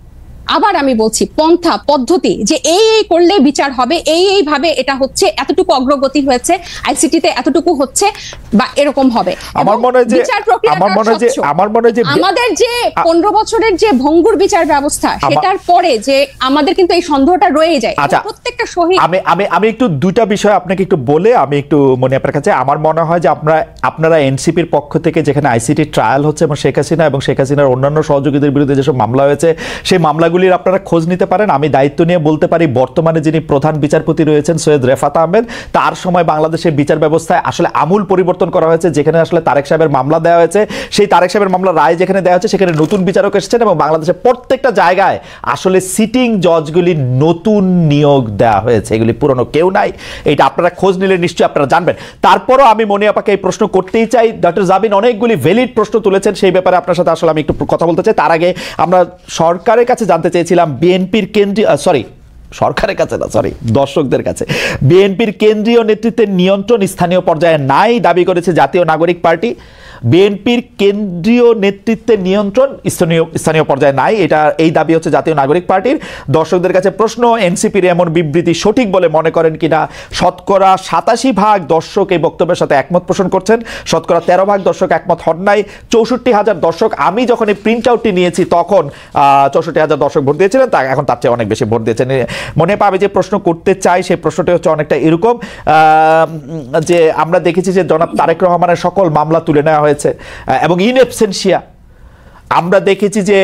আবার আমি বলছি, পন্থা পদ্ধতি, যে এই করলে বিচার হবে, এইভাবে এটা হচ্ছে, এতটুকু অগ্রগতি হয়েছে আইসিটিতে, এতটুকু হচ্ছে বা এরকম হবে। আমার মনে হয় যে আমাদের যে 15 বছরের যে ভঙ্গুর বিচার ব্যবস্থা, সেটার পরে যে আমাদের কিন্তু এই সন্দেহটা রয়ে যায় প্রত্যেকটা শহীদ। আমি একটু দুইটা বিষয় আপনাকে একটু বলে আমি একটু মনে আপনার কাছে, আমার মনে হয় যে আপনারা এনসিপির পক্ষ থেকে যেখানে আইসিটি ট্রায়াল হচ্ছে এবং শেখ হাসিনার অন্যান্য সহযোগীদের বিরুদ্ধে যেসব মামলা হয়েছে, সেই মামলাগুলির আপনারা খোঁজ নিতে পারেন। আমি দায়িত্ব নিয়ে বলতে পারি, বর্তমানে যিনি প্রধান বিচারপতি রয়েছেন সৈয়দ রেফাত আহমেদ, তার সময় বাংলাদেশের বিচার ব্যবস্থায় আসলে আমূল পরিবর্তন করা হয়েছে। যেখানে আসলে তারেক সাহেবের মামলা দেওয়া হয়েছে, সেই তারেক সাহেবের মামলা রায় যেখানে দেওয়া হচ্ছে, সেখানে নতুন বিচারক এসেছেন এবং বাংলাদেশের প্রত্যেকটা জায়গায় আসলে সিটিং জজগুলি নতুন নিয়োগ দেওয়া হয়েছে, এগুলি পুরনো কেউ নাই। এটা আপনারা খোঁজ নিলে নিশ্চয়ই আপনারা জানবেন। তারপরও আমি মনে আপাকে এই প্রশ্ন করতেই চাই, ডক্টর জাবিন অনেকগুলি ভ্যালিড প্রশ্ন তুলেছেন, সেই ব্যাপারে আপনার সাথে আসলে আমি একটু কথা বলতে চাই। তার আগে আমরা সরকারের কাছে জানতে চেয়েছিলাম, বিএনপির দর্শকদের কাছে, বিএনপির কেন্দ্রীয় নেতৃত্বের নিয়ন্ত্রণ স্থানীয় পর্যায়ে নাই দাবি করেছে জাতীয় নাগরিক পার্টি। বিএনপির কেন্দ্রীয় নেতৃত্বের নিয়ন্ত্রণ স্থানীয় পর্যায়ে নাই, এই দাবি হচ্ছে জাতীয় নাগরিক পার্টির। দর্শকদের কাছে প্রশ্ন, এনসিপির এমন বিবৃতি সঠিক বলে মনে করেন কিনা? শতকরা 87% দর্শক এই বক্তব্যের সাথে একমত পোষণ করছেন, শতকরা 13% দর্শক একমত হন নাই। 64,000 দর্শক, আমি যখন এই প্রিন্ট আউটটি নিয়েছি তখন 64,000 দর্শক ভোট দিয়েছিলেন, এখন তার চেয়ে অনেক বেশি ভোট দিয়েছেন। মনে পাবে যে প্রশ্ন করতে চাই, সেই প্রশ্নটি হচ্ছে অনেকটা এরকম যে আমরা দেখেছি যে জনাব তারেক রহমানের সকল মামলা তুলে নেওয়া হয়েছে এবং ইন অ্যাবসেন্সিয়া। আমরা দেখেছি যে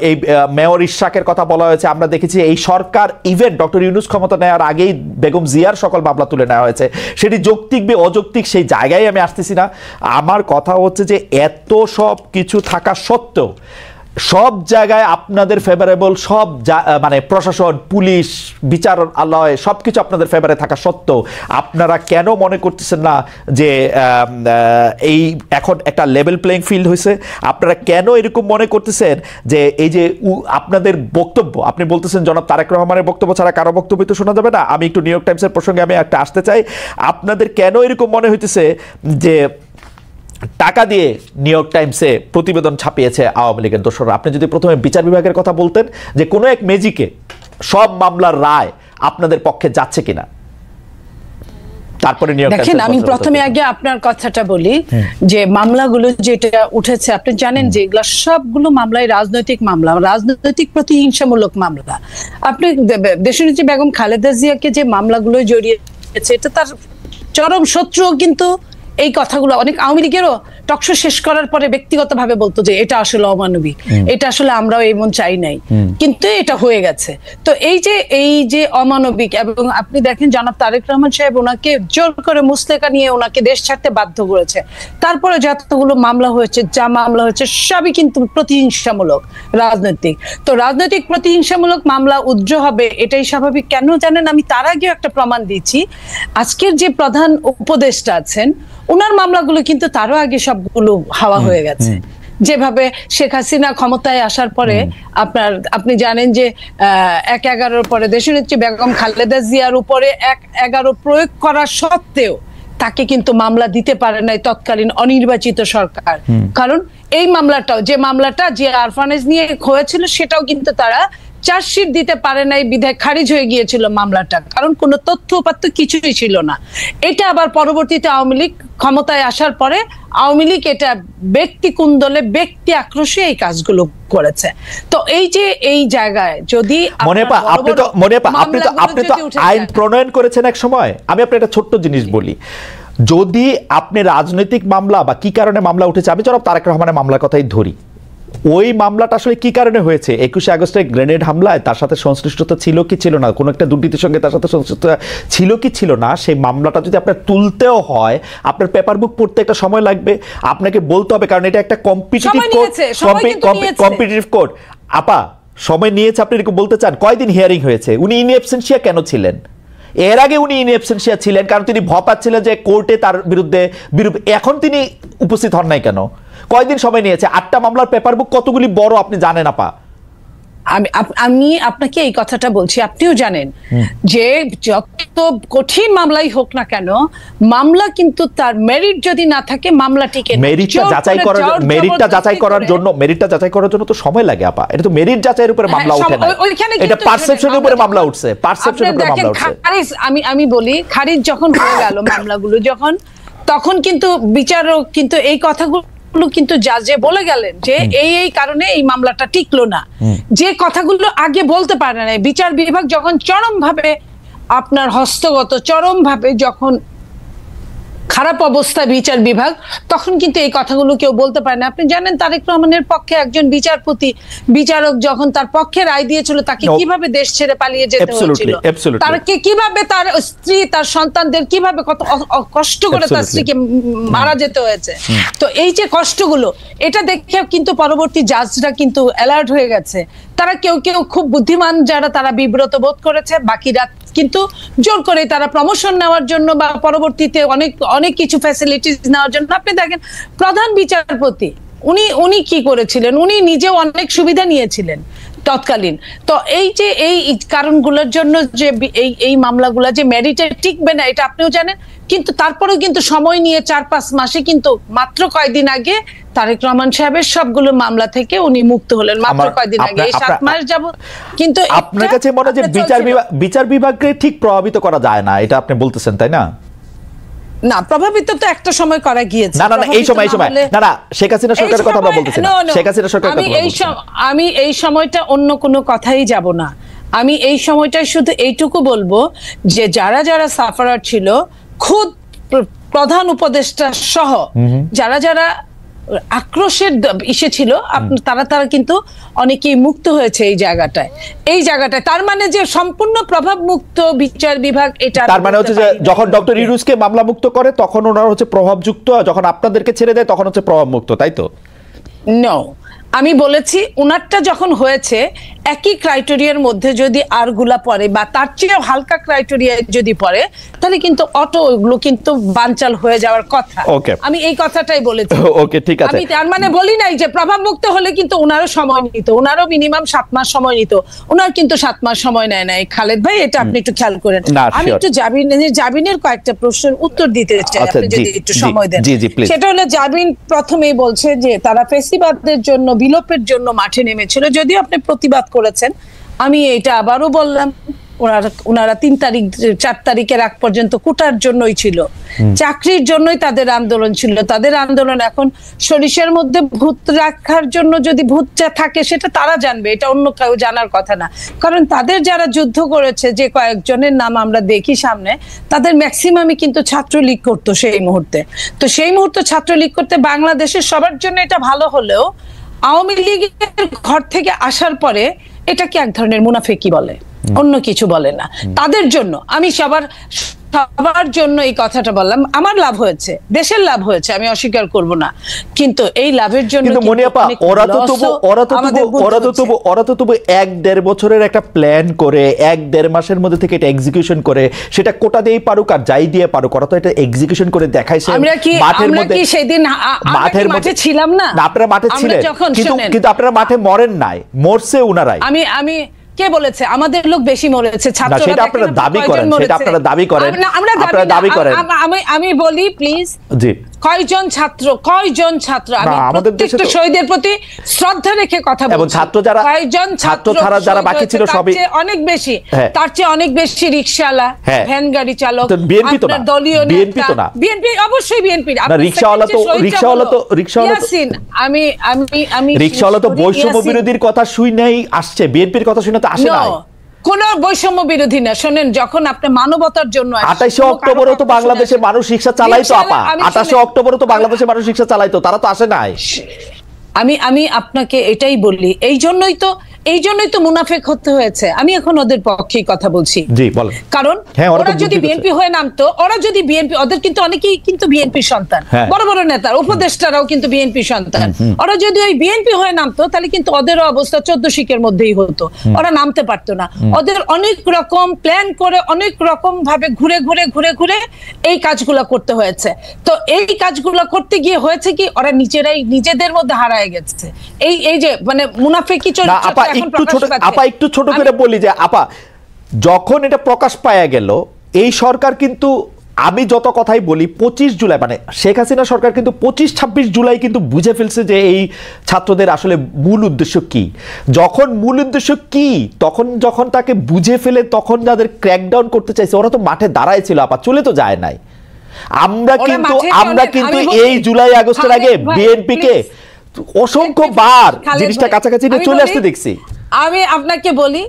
এই মেয়র ইশরাকের কথা বলা হয়েছে, আমরা দেখেছি এই সরকার ইভেন ডক্টর ইউনূস ক্ষমতা নেওয়ার আগেই বেগম জিয়ার সকল মামলা তুলে নেওয়া হয়েছে। সেটি যৌক্তিক বা অযৌক্তিক সেই জায়গায় আমি আসতেছি না। আমার কথা হচ্ছে যে এত সব কিছু থাকা সত্ত্বেও সব জায়গায় আপনাদের ফেভারেবল, সব মানে প্রশাসন, পুলিশ, বিচারালয় সবকিছু আপনাদের ফেভারে থাকা সত্ত্বেও আপনারা কেন মনে করতেছেন না যে এই এখন একটা লেভেল প্লেইং ফিল্ড হয়েছে? আপনারা কেন এরকম মনে করতেছেন যে এই যে আপনাদের বক্তব্য, আপনি বলতেছেন জনাব তারেক রহমানের বক্তব্য ছাড়া কারো বক্তব্য তো শোনা যাবে না। আমি একটু নিউ ইয়র্ক টাইমসের প্রসঙ্গে আমি একটা আসতে চাই। আপনাদের কেন এরকম মনে হইতেছে যে টাকা দিয়ে নিউ ইয়র্ক টাইমসে প্রতিবেদন ছাপিয়েছে আওয়ামী লীগের দোসররা? আপনি যদি প্রথমে বিচার বিভাগের কথা বলতেন যে কোনো এক ম্যাজিকে সব মামলার রায় আপনাদের পক্ষে যাচ্ছে কিনা, তারপরে নিউ ইয়র্ক টাইমস। দেখেন, আমি প্রথমে আগে আপনার কথাটা বলি যে মামলাগুলো যেটা উঠেছে, আপনি জানেন যে এগুলো সবগুলো মামলায় রাজনৈতিক মামলা, রাজনৈতিক প্রতিহিংসামূলক মামলা। আপনি দেশনেত্রী বেগম খালেদা জিয়াকে যে মামলাগুলো জড়িয়েছে, এটা তার চরম শত্রু, কিন্তু এই কথাগুলো অনেক আওয়ামী লীগেরও টকশো শেষ করার পরে ব্যক্তিগতভাবে বলতো যে এটা আসলে অমানবিক, এটা আসলে আমরাও এমন চাই নাই, কিন্তু এটা হয়ে গেছে। তো এই যে অমানবিক, এবং আপনি দেখেন জনাব তারেক রহমান সাহেব ওনাকে জোর করে মুসলেকা নিয়ে ওনাকে দেশ ছাড়তে বাধ্য করেছে। তারপরে যতগুলো মামলা হয়েছে, সবই কিন্তু প্রতিহিংসামূলক, রাজনৈতিক। তো রাজনৈতিক প্রতিহিংসামূলক মামলা উজ্জ্ব হবে, এটাই স্বাভাবিক। কেন জানেন, আমি তার আগেও একটা প্রমাণ দিচ্ছি। আজকের যে প্রধান উপদেষ্টা আছেন, ওনার মামলাগুলো কিন্তু তারও আগে সবগুলো হাওয়া হয়ে গেছে। যেভাবে শেখ হাসিনা ক্ষমতায় আসার পরে আপনি জানেন যে 1/11 পরে দেশনেত্রী বেগম খালেদা জিয়ার উপরে 1/11 প্রয়োগ করা সত্ত্বেও তাকে কিন্তু মামলা দিতে পারে নাই তৎকালীন অনির্বাচিত সরকার। কারণ এই মামলাটাও, যে মামলাটা জিয়া আরফানেজ নিয়ে হয়েছিল, সেটাও কিন্তু তারা চার্জশিট দিতে পারে নাই, বিধায় খারিজ হয়ে গিয়েছিল মামলাটা, কারণ কোনো তথ্য উপাত্ত কিছুই ছিল না। এটা আবার পরবর্তীতে আওয়ামী লীগ ক্ষমতায় আসার পরে আওয়ামী লীগ এটা ব্যক্তি কুন্দলে, ব্যক্তি আক্রোশে এই কাজগুলো করেছে। তো এই জায়গায় যদি আপনি তো আইন প্রণয়ন করেছেন এক সময়। আমি আপনার একটা ছোট্ট জিনিস বলি, যদি আপনি রাজনৈতিক মামলা বা কি কারণে মামলা উঠেছে, আমি জনাব তারেক রহমানের মামলার কথাই ধরি, ওই মামলাটা আসলে কি কারণে হয়েছে? 21শে আগস্টের গ্রেনেড হামলায় তার সাথে সংশ্লিষ্টতা ছিল কি ছিল না, কোনো একটা দুর্নীতির সঙ্গে তার সাথে সংশ্লিষ্টতা ছিল কি ছিল না, সেই মামলাটা যদি আপনার তুলতেও হয় আপনার পেপার বুক পড়তে একটা সময় লাগবে, আপনাকে বলতে হবে, কারণ এটা একটা কম্পিটিটিভ কোর্ট। আপা সময় নিয়েছে আপনি এরকম বলতে চান? কয়দিন হিয়ারিং হয়েছে? উনি ইন অ্যাবসেন্সিয়া কেন ছিলেন? এর আগে উনি ইন অ্যাবসেন্সিয়া ছিলেন কারণ তিনি ভয় পাচ্ছিলেন যে কোর্টে তার বিরুদ্ধে এখন তিনি উপস্থিত হন নাই কেন? কয়দিন সময় নিয়েছে? 8টা মামলার পেপার বুক কতগুলি বড় আপনি জানেন আপা? আমি আপনাকে এই কথাটা বলছি, আপনিও জানেন যে যত কঠিন মামলাই হোক না কেন, মামলা কিন্তু তার মেরিট যদি না থাকে মামলা টিকে না। মেরিটটা যাচাই করার জন্য তো সময় লাগে আপা। এটা তো মেরিট যাচাইয়ের উপরে মামলা ওঠে না, এটা পারসেপশনের উপরে মামলা উঠছে, পারসেপশনের উপরে মামলা উঠছে। আমি বলি খারিজ যখন হয়ে গেল মামলাগুলো যখন, তখন কিন্তু বিচারক কিন্তু এই কথাগুলো কিন্তু জাজে বলে গেলেন যে এই কারণে এই মামলাটা টিকলো না, যে কথাগুলো আগে বলতে পারে না। বিচার বিভাগ যখন চরমভাবে আপনার হস্তগত, চরমভাবে যখন খারাপ অবস্থা বিচার বিভাগ, তখন কিন্তু এই কথাগুলো কেউ বলতে পারে না। আপনি জানেন তারেক রহমানের পক্ষে একজন বিচারক যখন তার পক্ষে রায় দিয়েছিল, তাকে কিভাবে দেশ ছেড়ে পালিয়ে যেতে হয়েছিল, তাকে কিভাবে তার স্ত্রী তার সন্তানদের কিভাবে কত কষ্ট করে তার স্ত্রীকে মারা যেতে হয়েছে। তো এই যে কষ্টগুলো, এটা দেখে কিন্তু পরবর্তী জাজরা কিন্তু অ্যালার্ট হয়ে গেছে। তারা কেউ খুব বুদ্ধিমান যারা, তারা বিব্রত বোধ করেছে, বাকিরা কিন্তু জোর করে তারা প্রমোশন নেওয়ার জন্য বা পরবর্তীতে অনেক কিছু ফ্যাসিলিটিস নেওয়ার জন্য। আপনি দেখেন প্রধান বিচারপতি উনি কি করেছিলেন, উনি নিজেও অনেক সুবিধা নিয়েছিলেন তৎকালীন। তো এই যে এই কারণগুলোর জন্য যে এই মামলাগুলো যে মেরিটে টিকবে না, এটা আপনিও জানেন। কিন্তু তারপরেও কিন্তু সময় নিয়ে 4-5 মাসে, কিন্তু মাত্র কয়েকদিন আগে তারেক রহমান সাহেবের সবগুলো মামলা থেকে উনি মুক্ত হলেন, মাত্র কয়েকদিন আগে, এই 7 মাস যাবত। কিন্তু আপনার কাছে মনে হয় যে বিচার বিভাগকে ঠিক প্রভাবিত করা যায় না, এটা আপনি বলতেছেন তাই না? না, প্রভাবিত তো একটা সময় করা গিয়েছে। না এই সময় না শেখ হাসিনা সরকারের কথা আমরা বলতেছি না, শেখ হাসিনা সরকারের কথা বলছি। আমি এই সময়টা অন্য কোনো কথাই যাব না। আমি এই সময়টায় শুধু এইটুকু বলবো যে যারা সাফারার ছিল, খুদ প্রধান উপদেষ্টা সহ যারা আক্রোশের ইসে ছিল, তারা কিন্তু অনেকেই মুক্ত হয়েছে এই জায়গাটায়। তার মানে যে সম্পূর্ণ প্রভাব মুক্ত বিচার বিভাগ, এটা তার মানে হচ্ছে যে যখন ডক্টর ইউনূসকে মামলা মুক্ত করে তখন ওনার হচ্ছে প্রভাবযুক্ত, যখন আপনাদেরকে ছেড়ে দেয় তখন হচ্ছে প্রভাব মুক্ত, তাই তো? নো, আমি বলেছি উনারটা যখন হয়েছে একই ক্রাইটেরিয়ার মধ্যে যদি আরগুলা পড়ে বা তার চেয়ে হালকা ক্রাইটেরিয়া যদি পড়ে, তাহলে কিন্তু ওগুলো কিন্তু বানচাল হয়ে যাওয়ার কথা। আমি এই কথাটাই বলেছি। ওকে, ঠিক আছে। আমি তার মানে বলি নাই যে প্রভাব মুক্ত হলে কিন্তু ওনারও সময় নিত, ওনারও মিনিমাম 7 মাস সময় নিত। ওনার কিন্তু 7 মাস সময় নেয় নাই খালেদ ভাই, এটা আপনি একটু খেয়াল করেন। আমি একটু জাবিনের কয়েকটা প্রশ্নের উত্তর দিতে চাই, আপনি যদি একটু সময় দেন। সেটা হলো, জাবিন প্রথমেই বলছে যে তারা ফেসিবাদের জন্য, বিলোপের জন্য মাঠে নেমেছিল। যদিও আপনি প্রতিবাদ করেছেন, আমি এটা আবারও বললাম, ওনারা 4 তারিখের আগ পর্যন্ত কোটার জন্যই ছিল, চাকরির জন্যই তাদের আন্দোলন ছিল। তাদের আন্দোলন এখন সরিষার মধ্যে ভূত রাখার জন্য, যদি ভূতটা থাকে সেটা তারা জানবে, এটা অন্য কেউ জানার কথা না। কারণ তাদের যারা যুদ্ধ করেছে, যে কয়েকজনের নাম আমরা দেখি সামনে, তাদের ম্যাক্সিমামই কিন্তু ছাত্রলীগ করতো সেই মুহূর্তে। তো সেই মুহূর্তে ছাত্রলীগ করতে বাংলাদেশের সবার জন্য এটা ভালো হলেও আওয়ামী লীগের ঘর থেকে আসার পরে এটাকে এক ধরনের মুনাফিকি বলে, অন্য কিছু বলে না। তাদের জন্য আমি সবার জন্য এই কথাটা বললাম। আমার লাভ হয়েছে, দেশের লাভ হয়েছে, আমি অস্বীকার করব না। কিন্তু এই লাভের জন্য ওরা তো তবু 1-1.5 বছরের একটা প্ল্যান করে 1-1.5 মাসের মধ্যে থেকে এটা এক্সিকিউশন করে, সেটা কোটা দিয়েই পারুক আর যাই দিয়ে পারুক, ওরা তো এটা এক্সিকিউশন করে দেখাইছে। মাঠের মধ্যে সেদিন মাঠে ছিলাম না, আপনারা মাঠে ছিলেন, কিন্তু আপনারা মাঠে মরেন নাই, মরছে উনারাই। আমি কে বলেছে আমাদের লোক বেশি মরেছে? ছাত্ররা। সেটা আপনারা দাবি করেন, আমি বলি প্লিজ, জি, কয়জন ছাত্র আমি প্রত্যেকটা শহীদের প্রতি শ্রদ্ধা রেখে কথা বলছি। এবং ছাত্র যারা বাকি ছিল সবই অনেক বেশি, তার চেয়ে অনেক বেশি রিকশাওয়ালা, ভ্যান গাড়ি চালক, বিএনপি তো না, দলীয় বিএনপি তো না, বিএনপি অবশ্যই বিএনপি। রিকশাওয়ালা তো বৈষম্য বিরোধীর কথা শুই নাই আসছে, বিএনপির কথা শুনে তো আসে না। কোন বৈষম্য বিরোধী না। শোনেন, যখন আপনি মানবতার জন্য 28 অক্টোবরও তো বাংলাদেশের মানুষ রিকশা চালাইতো আপা, 28 অক্টোবরও তো বাংলাদেশের মানুষ রিকশা চালাইতো, তারা তো আসে নাই। আমি আপনাকে এটাই বলি, এই জন্যই তো মুনাফেক হতে হয়েছে। আমি এখন ওদের পক্ষেই কথা বলছি। জি বলেন। কারণ ওরা যদি বিএনপি হয়ে নামতো, ওদের কিন্তু অনেকেই কিন্তু বিএনপির সন্তান, বড় বড় নেতা উপদেষ্টারাও কিন্তু বিএনপির সন্তান। ওরা যদি ওই বিএনপি হয়ে নামতো তাহলে কিন্তু ওদেরও অবস্থা 14 শিকের মধ্যেই হতো, ওরা নামতে পারতো না। ওদের অনেক রকম প্ল্যান করে অনেক রকম ভাবে ঘুরে ঘুরে এই কাজগুলো করতে হয়েছে। তো এই কাজগুলো করতে গিয়ে হয়েছে কি, ওরা নিজেদের মধ্যে হারায় গেছে। এই যে মানে মুনাফেকি চরিত্র। একটু ছোট করে বলি যে আপা, যখন এটা প্রকাশ পাওয়া গেল, এই সরকার কিন্তু, আমি যত কথাই বলি, 25 জুলাই মানে শেখ হাসিনা সরকার কিন্তু 25-26 জুলাই কিন্তু বুঝে ফেলছে যে এই ছাত্রদের আসলে মূল উদ্দেশ্য কি। যখন মূল উদ্দেশ্য কি, যখন তাকে বুঝে ফেলে, তখন যাদের ক্র্যাকডাউন করতে চাইছে ওরা তো মাঠে দাঁড়ায় ছিল আপা, চলে তো যায় নাই। আমরা কিন্তু এই জুলাই আগস্টের আগে বিএনপিকে অসংখ্যবার জিনিসটা কাছাকাছি চলে আসতে দেখছি। আমি আপনাকে বলি,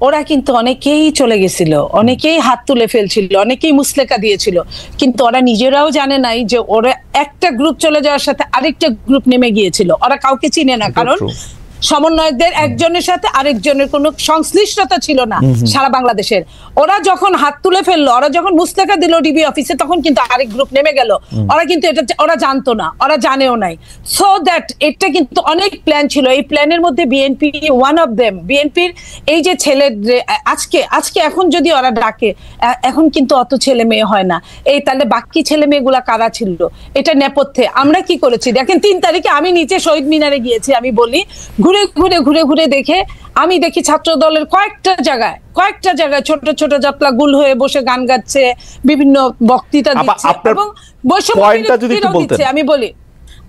ওরা কিন্তু অনেকেই চলে গেছিল, অনেকেই হাত তুলে ফেলছিল, অনেকেই মুসলেকা দিয়েছিল, কিন্তু ওরা নিজেরাও জানে নাই যে ওরা একটা গ্রুপ চলে যাওয়ার সাথে আরেকটা গ্রুপ নেমে গিয়েছিল। ওরা কাউকে চিনে না, কারণ সমন্বয়কদের একজনের সাথে আরেকজনের কোনো সংশ্লিষ্টতা ছিল না সারা বাংলাদেশের। ওরা যখন হাত তুলে ফেললো, ওরা যখন মুস্তাকা দিল ডিবি অফিসে, তখন কিন্তু আরেক গ্রুপ নেমে গেল। ওরা কিন্তু এটা ওরা জানতো না, ওরা জানেও নাই। সো দ্যাট এটা কিন্তু অনেক প্ল্যান ছিল। এই প্ল্যানের মধ্যে বিএনপি ওয়ান অফ দেম। বিএনপির এই যে ছেলে আজকে এখন যদি ওরা ডাকে, এখন কিন্তু অত ছেলে মেয়ে হয় না। এই তাহলে বাকি ছেলে মেয়েগুলা কারা ছিল? এটা নেপথ্যে আমরা কি করেছি দেখেন। 3 তারিখে আমি নিচে শহীদ মিনারে গিয়েছি, আমি বলি ঘুরে দেখে আমি দেখি ছাত্র দলের কয়েকটা জায়গায় ছোট ছোট জাতলা গুল হয়ে বসে গান গাচ্ছে, বিভিন্ন বক্তৃতা দিচ্ছে এবং বৈষম্য।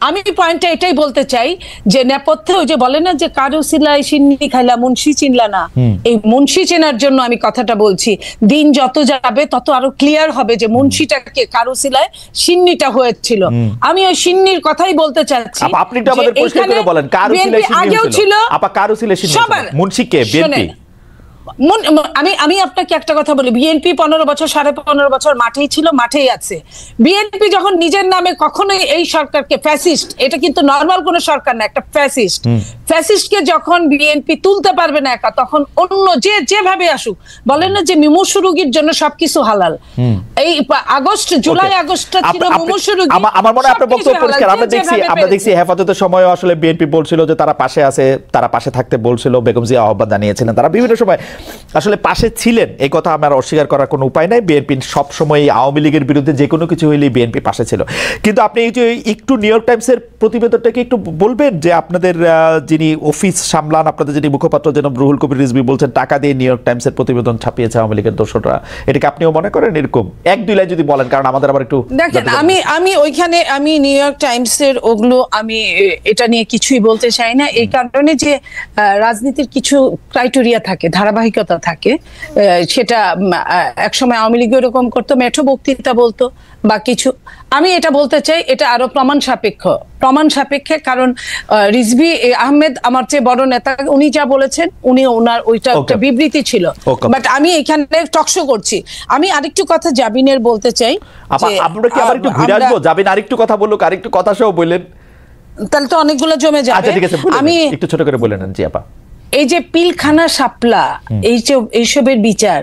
আমি পয়েন্টটা এটাই বলতে চাই যে নেপথ্যে ওই যে বলে না যে কারো সিলাই সিন্নি খাইলা মুন্সি চিনলা না, এই মুন্সি চেনার জন্য আমি কথাটা বলছি। দিন যত যাবে তত আরো ক্লিয়ার হবে যে মুন্সিটাকে কারো সিলাই সিন্নিটা হয়েছিল। আমি ওই সিন্নির কথাই বলতে চাচ্ছি। আপনি তো আমাদের পরিষ্কার করে বলেন কারো সিলাই সিন্নি ছিল, আপা কারো সিলাই সিন্নি মুন্সি কে? বিএনপি। আমি আপনাকে একটা কথা বলি, বিএনপি 15 বছর 15.5 বছর মাঠেই ছিল, মাঠেই আছে। বিএনপি যখন নিজের নামে কখনোই এই সরকারকে ফ্যাসিস্ট, এটা কিন্তু নরমাল কোন সরকার না, একটা ফ্যাসিস্টকে যখন বিএনপি তুলতে পারবে না একা, তখন অন্য যেভাবে আসুক, বলেন না যে মুমূর্ষু রোগীর জন্য সবকিছু হালাল। এই জুলাই আগস্টটা ছিল মুমূর্ষু রোগী। আমার মনে হয় আপনার বক্তব্য পরিষ্কার। আমরা দেখছি হেফাজতের সময় আসলে বিএনপি বলছিল যে তারা পাশে আছে, তারা পাশে থাকতে বলছিল, বেগম জিয়া আহ্বান জানিয়েছিলেন, তারা বিভিন্ন সময় আসলে পাশে ছিলেন। এই কথা আমার অস্বীকার করার কোনো উপায় নাই। বিএনপি সবসময় আওয়ামী লীগের বিরুদ্ধে যে কোনো কিছু হইলেই বিএনপি পাশে ছিল। কিন্তু আপনি এই যে একটু নিউ ইয়র্ক টাইমসের প্রতিবেদনটাকে একটু বলবেন যে আপনাদের যিনি অফিস সামলান, আপনাদের যিনি মুখপাত্র জনাব রুহুল কবির রিজভী বলছেন টাকা দিয়ে নিউ ইয়র্ক টাইমসের প্রতিবেদন ছাপিয়েছে আওয়ামী লীগের দোসররা। এটাকে আপনিও মনে করেন এরকম? 1-2 লাইন যদি বলেন, কারণ আমাদের আবার একটু দেখেন। আমি নিউ ইয়র্ক টাইমসের ওগুলো আমি এটা নিয়ে কিছুই বলতে চাই না, এই কারণে যে রাজনীতির কিছু ক্রাইটেরিয়া থাকে, ধারাবাহিকতা থাকে। সেটা একসময় আওয়ামী লীগ এরকম করতো, মেঠো বক্তৃতা বলতো বা কিছু। আমি এটা বলতে চাই এটা আরো প্রমাণ সাপেক্ষে, কারণ রিজভী আহমেদ আমার চেয়ে বড় নেতা, উনি যা বলেছেন ওনার ওইটা একটা বিবৃতি ছিল। বাট আমি এখানে টকশো করছি। আমি আরেকটু কথা জাবিনের বলতে চাই। আমরা কি আবার একটু ঘুরে আসবো? জাবিন আরেকটু কথা বলুক, আরেকটু কথা সহ বললেন, তাহলে তো অনেকগুলো জমে যাবে। আচ্ছা ঠিক আছে, আমি একটু ছোট করে বলে নেন। জি আপা, এই যে পিলখানা শাপলা, এইসবের বিচার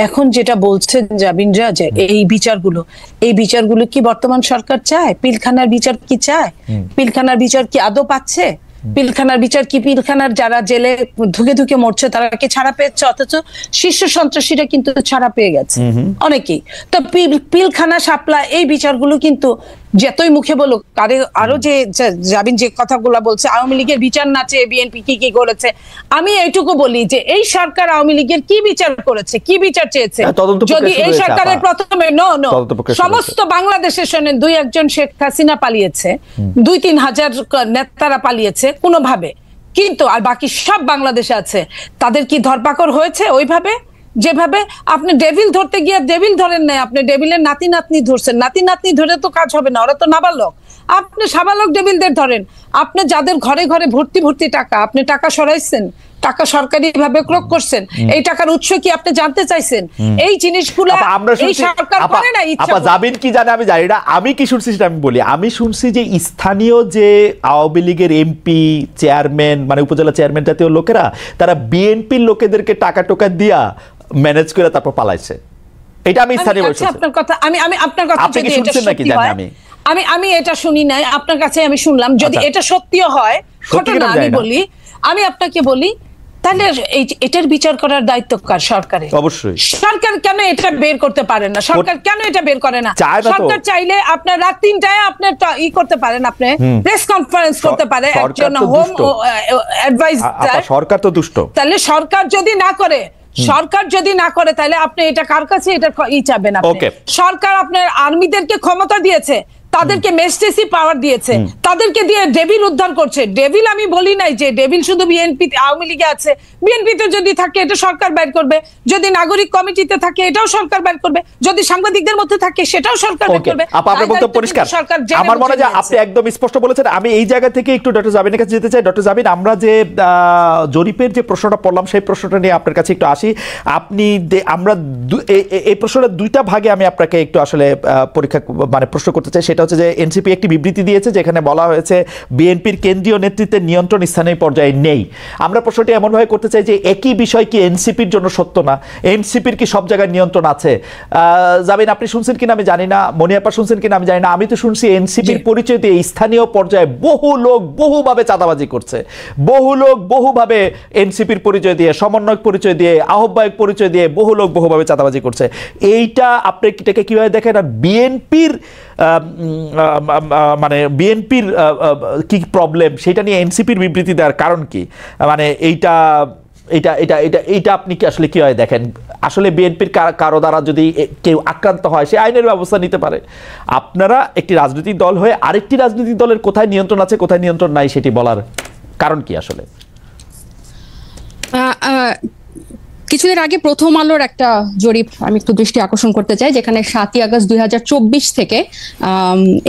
এখন যেটা বলছেন জাবিনরা, যে এই বিচারগুলো কি বর্তমান সরকার চায়? পিলখানার বিচার কি চায়? পিলখানার বিচার কি আদৌ পাচ্ছে? পিলখানার বিচার কি, পিলখানার যারা জেলে ধুকে মরছে তারা কি ছাড়া পেয়েছে? অথচ শীর্ষ সন্ত্রাসীরা কিন্তু ছাড়া পেয়ে গেছে অনেকেই। তো পিলখানা শাপলা এই বিচারগুলো কিন্তু যতই মুখে বলুক, আরো যে জাবিন যে কথাগুলো বলছে আওয়ামী লীগের বিচার না চেয়ে বিএনপি কি করেছে, আমি এইটুকু বলি যে এই সরকার আওয়ামী লীগের কি বিচার করেছে, কি বিচার চেয়েছে? যদি এই সরকারের প্রথমে সমস্ত বাংলাদেশে শোনেন 2-1 শেখ হাসিনা পালিয়েছে, 2-3 হাজার নেতারা পালিয়েছে কোনোভাবে, কিন্তু আর বাকি সব বাংলাদেশে আছে, তাদের কি ধরপাকড় হয়েছে ওইভাবে? যেভাবে আপনি ডেভিল ধরতে গিয়ে ডেভিল ধরেন নাই, আপনি ডেভিলের নাতি নাতনি ধরছেন। নাতি নাতনি ধরে তো কাজ হবে না, ওরা তো নাবালক। আপনি সাবালক ডেভিলদের ধরেন। আপনি যাদের ঘরে ঘরে ভর্তি টাকা, আপনি টাকা সরাইছেন, টাকা সরকারি ভাবে ক্রয় করছেন, এই টাকার উৎস কি আপনি জানতে চাইছেন? এই জিনিসগুলো এই সরকার করে না। আপা যাবেন কি জানে আমি জানি না, আমি কি শুনছি সেটা আমি বলি। আমি শুনছি যে স্থানীয় যে আওয়ামী লীগের এমপি, চেয়ারম্যান, মানে উপজেলা চেয়ারম্যান জাতীয় লোকেরা, তারা বিএনপির লোকেদেরকে টাকা টোকা দিয়া ম্যানেজ করে তারপর পালাইছে। এটা আমি স্থানীয় আপনার কথা আমি আপনার কথা আপনি কি শুনছেন নাকি জানি আমি এটা শুনি নাই, আপনার কাছে আমি শুনলাম। যদি এটা সত্যিও হয় ঘটনা, আমি আপনাকে বলি, তাহলে এটার বিচার করার দায়িত্ব কার? সরকারের। অবশ্যই। সরকার কেন এটা বের করতে পারে না? সরকার কেন এটা বের করে না? সরকার চাইলে আপনার রাত 3টায় আপনার করতে পারেন, আপনি প্রেস কনফারেন্স করতে পারে একজন হোম অ্যাডভাইজার। সরকার তো দুষ্ট। তাহলে সরকার যদি না করে তাহলে আপনি এটা কার কাছে এটা চাবেন? সরকার আপনার আর্মিদেরকে ক্ষমতা দিয়েছে, তাদেরকে মেজিস্ট্রেসি পাওয়ার দিয়েছে, তাদেরকে দিয়ে ডেভিল উদ্ধার করছে। ডেভিল আমি বলি নাই যে ডেভিল শুধু বিএনপি আওয়ামী লীগে আছে। বিএনপিতে যদি থাকে এটা সরকার বের করবে, যদি নাগরিক কমিটিতে থাকে এটাও সরকার বের করবে, যদি সাংবাদিকদের মধ্যে থাকে সেটাও সরকার বের করবে। আপনার বক্তব্য পরিষ্কার। আমার মনে হয় আপনি একদম স্পষ্ট বলেছেন। আমি এই জায়গা থেকে একটু ডক্টর জাবিনের কাছে যেতে চাই। ডক্টর জাবিন, আমরা যে জরিপের যে প্রশ্নটা পড়লাম সেই প্রশ্নটা নিয়ে আপনার কাছে একটু আসি। আমরা এই প্রশ্নটা দুইটা ভাগে আমি আপনাকে একটু আসলে পরীক্ষা মানে প্রশ্ন করতে চাই। সেটা হচ্ছে যে এনসিপি একটি বিবৃতি দিয়েছে যেখানে বলা হয়েছে বিএনপির কেন্দ্রীয় নেতৃত্বের নিয়ন্ত্রণ স্থানীয় পর্যায়ে নেই। আমরা প্রশ্নটি এমনভাবে করতে চাই যে একই বিষয় কি এনসিপির জন্য সত্য না? এনসিপির কি সব জায়গায় নিয়ন্ত্রণ আছে? জামিন, আপনি শুনছেন কিনা আমি জানি না, মনিয়াপা শুনছেন কিনা আমি জানি না। আমি তো শুনছি এনসিপির পরিচয় দিয়ে স্থানীয় পর্যায়ে বহু লোক বহুভাবে চাঁদাবাজি করছে, বহু লোক বহুভাবে এনসিপির পরিচয় দিয়ে, সমন্বয়ক পরিচয় দিয়ে, আহ্বায়ক পরিচয় দিয়ে বহু লোক বহুভাবে চাঁদাবাজি করছে। এইটা আপনি এটাকে কিভাবে দেখেন? আর বিএনপির মানে বিএনপির কি প্রবলেম সেটা নিয়ে এনসিপির বিবৃতি দেওয়ার কারণ কি? মানে এইটা এটা এটা এটা এইটা আপনি কি আসলে কিভাবে দেখেন? আসলে বিএনপির কারো দ্বারা যদি কেউ আক্রান্ত হয় সে আইনের ব্যবস্থা নিতে পারে। আপনারা একটি রাজনৈতিক দল হয়ে আরেকটি রাজনৈতিক দলের কোথায় নিয়ন্ত্রণ আছে কোথায় নিয়ন্ত্রণ নাই সেটি বলার কারণ কি আসলে? কিছুদিন আগে প্রথম আলোর একটা জরিপ আমি একটু দৃষ্টি আকর্ষণ করতে চাই, যেখানে 7ই আগস্ট 2024 থেকে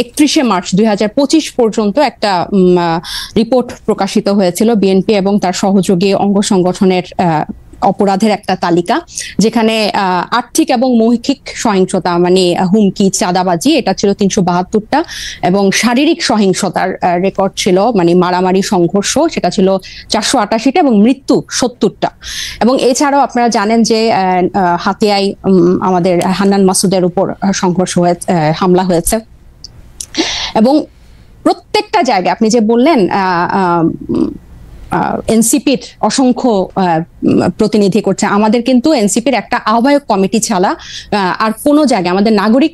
31শে মার্চ 2025 পর্যন্ত একটা রিপোর্ট প্রকাশিত হয়েছিল বিএনপি এবং তার সহযোগী অঙ্গ সংগঠনের অপরাধের একটা তালিকা, যেখানে আর্থিক এবং মৌখিক সহিংসতা মানে হুমকি, চাঁদাবাজি এটা ছিল 372টা, এবং শারীরিক সহিংসতার রেকর্ড ছিল মানে মারামারি, সংঘর্ষ সেটা ছিল 488টা, এবং মৃত্যু 70টা। এবং এছাড়াও আপনারা জানেন যে হাতিয়ায় আমাদের হান্নান মাসুদের উপর সংঘর্ষ হয়েছে, হামলা হয়েছে। এবং প্রত্যেকটা জায়গায় আপনি যে বললেন এনসিপির অসংখ্য প্রতিনিধি করছে, আমাদের কিন্তু এনসিপির একটা আহ্বায়ক কমিটি ছাড়া আর কোনো জায়গায়, আমাদের নাগরিক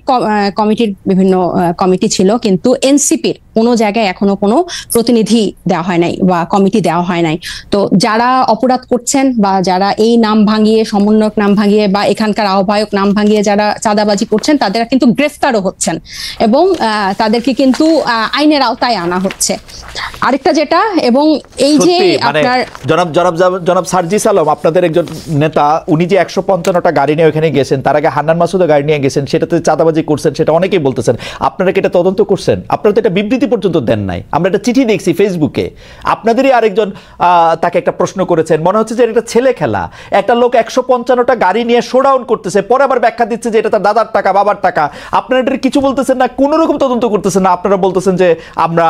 কমিটির বিভিন্ন কমিটি ছিল, কিন্তু এনসিপির কোনো জায়গায় এখনো কোনো প্রতিনিধি দেওয়া হয় নাই বা কমিটি দেওয়া হয় নাই। তো যারা অপরাধ করছেন বা যারা এই নাম ভাঙিয়ে, সমন্বয়ক নাম ভাঙিয়ে বা এখানকার আহ্বায়ক নাম ভাঙিয়ে যারা চাঁদাবাজি করছেন তাদের কিন্তু গ্রেফতারও হচ্ছেন এবং তাদেরকে কিন্তু আইনের আওতায় আনা হচ্ছে। আরেকটা যেটা, এবং এই যে আপনার জনাব সার্জিস আলম, আপনাদের একজন নেতা, উনি যে 155টা গাড়ি নিয়ে ওখানে গেছেন, তার আগে হান্নান মাসুদও গাড়ি নিয়ে গেছেন, সেটাতে চাঁদাবাজি করছেন, সেটা অনেকেই বলতেছেন। আপনারা কি এটা তদন্ত করছেন? আপনারা তো এটা বিবৃতি পর্যন্ত দেন নাই। আমরা একটা চিঠি দেখছি ফেসবুকে, আপনাদেরই আরেকজন তাকে একটা প্রশ্ন করেছেন, মনে হচ্ছে যে এটা ছেলে খেলা। একটা লোক 155টা গাড়ি নিয়ে শোডাউন করতেছে, পরে আবার ব্যাখ্যা দিচ্ছে যে এটা তার দাদার টাকা, বাবার টাকা। আপনারা এটা কিছু বলতেছেন না, কোন রকম তদন্ত করতেছেন না। আপনারা বলতেছেন যে আমরা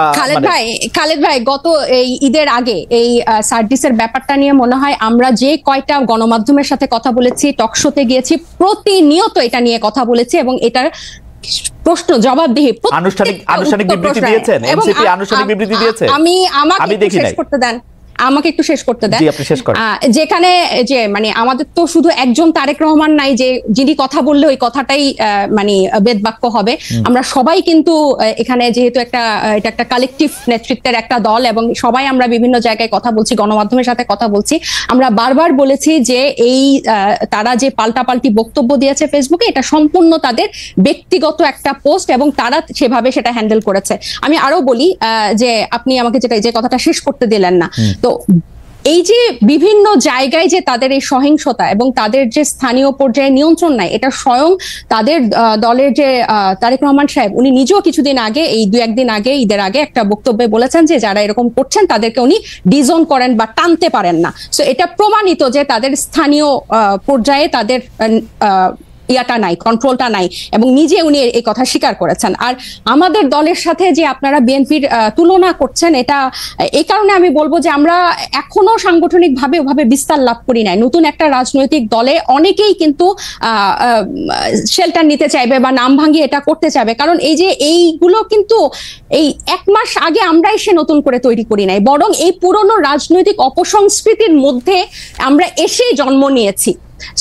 খালেদ ভাই গত এই ঈদের আগে এই সার্ভিসের ব্যাপারটা নিয়ে মনে হয় আমরা যে কয়টা গণমাধ্যমের সাথে কথা বলেছি, টকশোতে গিয়েছি, প্রতিনিয়ত এটা নিয়ে কথা বলেছি এবং এটার প্রশ্ন জবাবদিহি আনুষ্ঠানিক বিবৃতি দিয়েছেন, এনসিপি আনুষ্ঠানিক বিবৃতি দিয়েছে। আমাকে শেষ করতে দেন, আমাকে একটু শেষ করতে দেন। যেখানে যে মানে আমাদের তো শুধু একজন তারেক রহমান নাই যে যিনি কথা বললে ওই কথাটাই মানে বেদবাক্য হবে। আমরা সবাই কিন্তু এখানে যেহেতু এটা একটা কালেকটিভ নেতৃত্বের একটা দল এবং সবাই আমরা বিভিন্ন জায়গায় কথা বলছি, গণমাধ্যমের সাথে কথা বলছি। আমরা বারবার বলেছি যে এই তারা যে পাল্টাপাল্টি বক্তব্য দিয়েছে ফেসবুকে, এটা সম্পূর্ণ তাদের ব্যক্তিগত একটা পোস্ট এবং তারা সেভাবে সেটা হ্যান্ডেল করেছে। আমি আরো বলি যে আপনি আমাকে যে কথাটা শেষ করতে দিলেন না, তো এই যে বিভিন্ন জায়গায় যে তাদের এই সহিংসতা এবং তাদের যে স্থানীয় পর্যায়ে নিয়ন্ত্রণ নাই, এটা স্বয়ং তাদের দলের যে তারেক রহমান সাহেব উনি নিজেও কিছুদিন আগে, এই 2-1 দিন আগে, ঈদের আগে একটা বক্তব্যে বলেছেন যে যারা এরকম করছেন তাদেরকে উনি ডিজোন করেন বা টানতে পারেন না। সো এটা প্রমাণিত যে তাদের স্থানীয় পর্যায়ে তাদের ইয়াটা নাই, কন্ট্রোলটা নাই, এবং নিজে উনি এই কথা স্বীকার করেছেন। আর আমাদের দলের সাথে যে আপনারা বিএনপির তুলনা করছেন, এটা এই কারণে আমি বলবো যে আমরা এখনো সাংগঠনিকভাবে ওভাবে বিস্তার লাভ করি নাই। নতুন একটা রাজনৈতিক দলে অনেকেই কিন্তু শেল্টার নিতে চাইবে বা নাম ভাঙিয়ে এটা করতে চাইবে, কারণ এই যে এইগুলো কিন্তু এই 1 মাস আগে আমরা এসে নতুন করে তৈরি করি নাই, বরং এই পুরনো রাজনৈতিক অপসংস্কৃতির মধ্যে আমরা এসেই জন্ম নিয়েছি।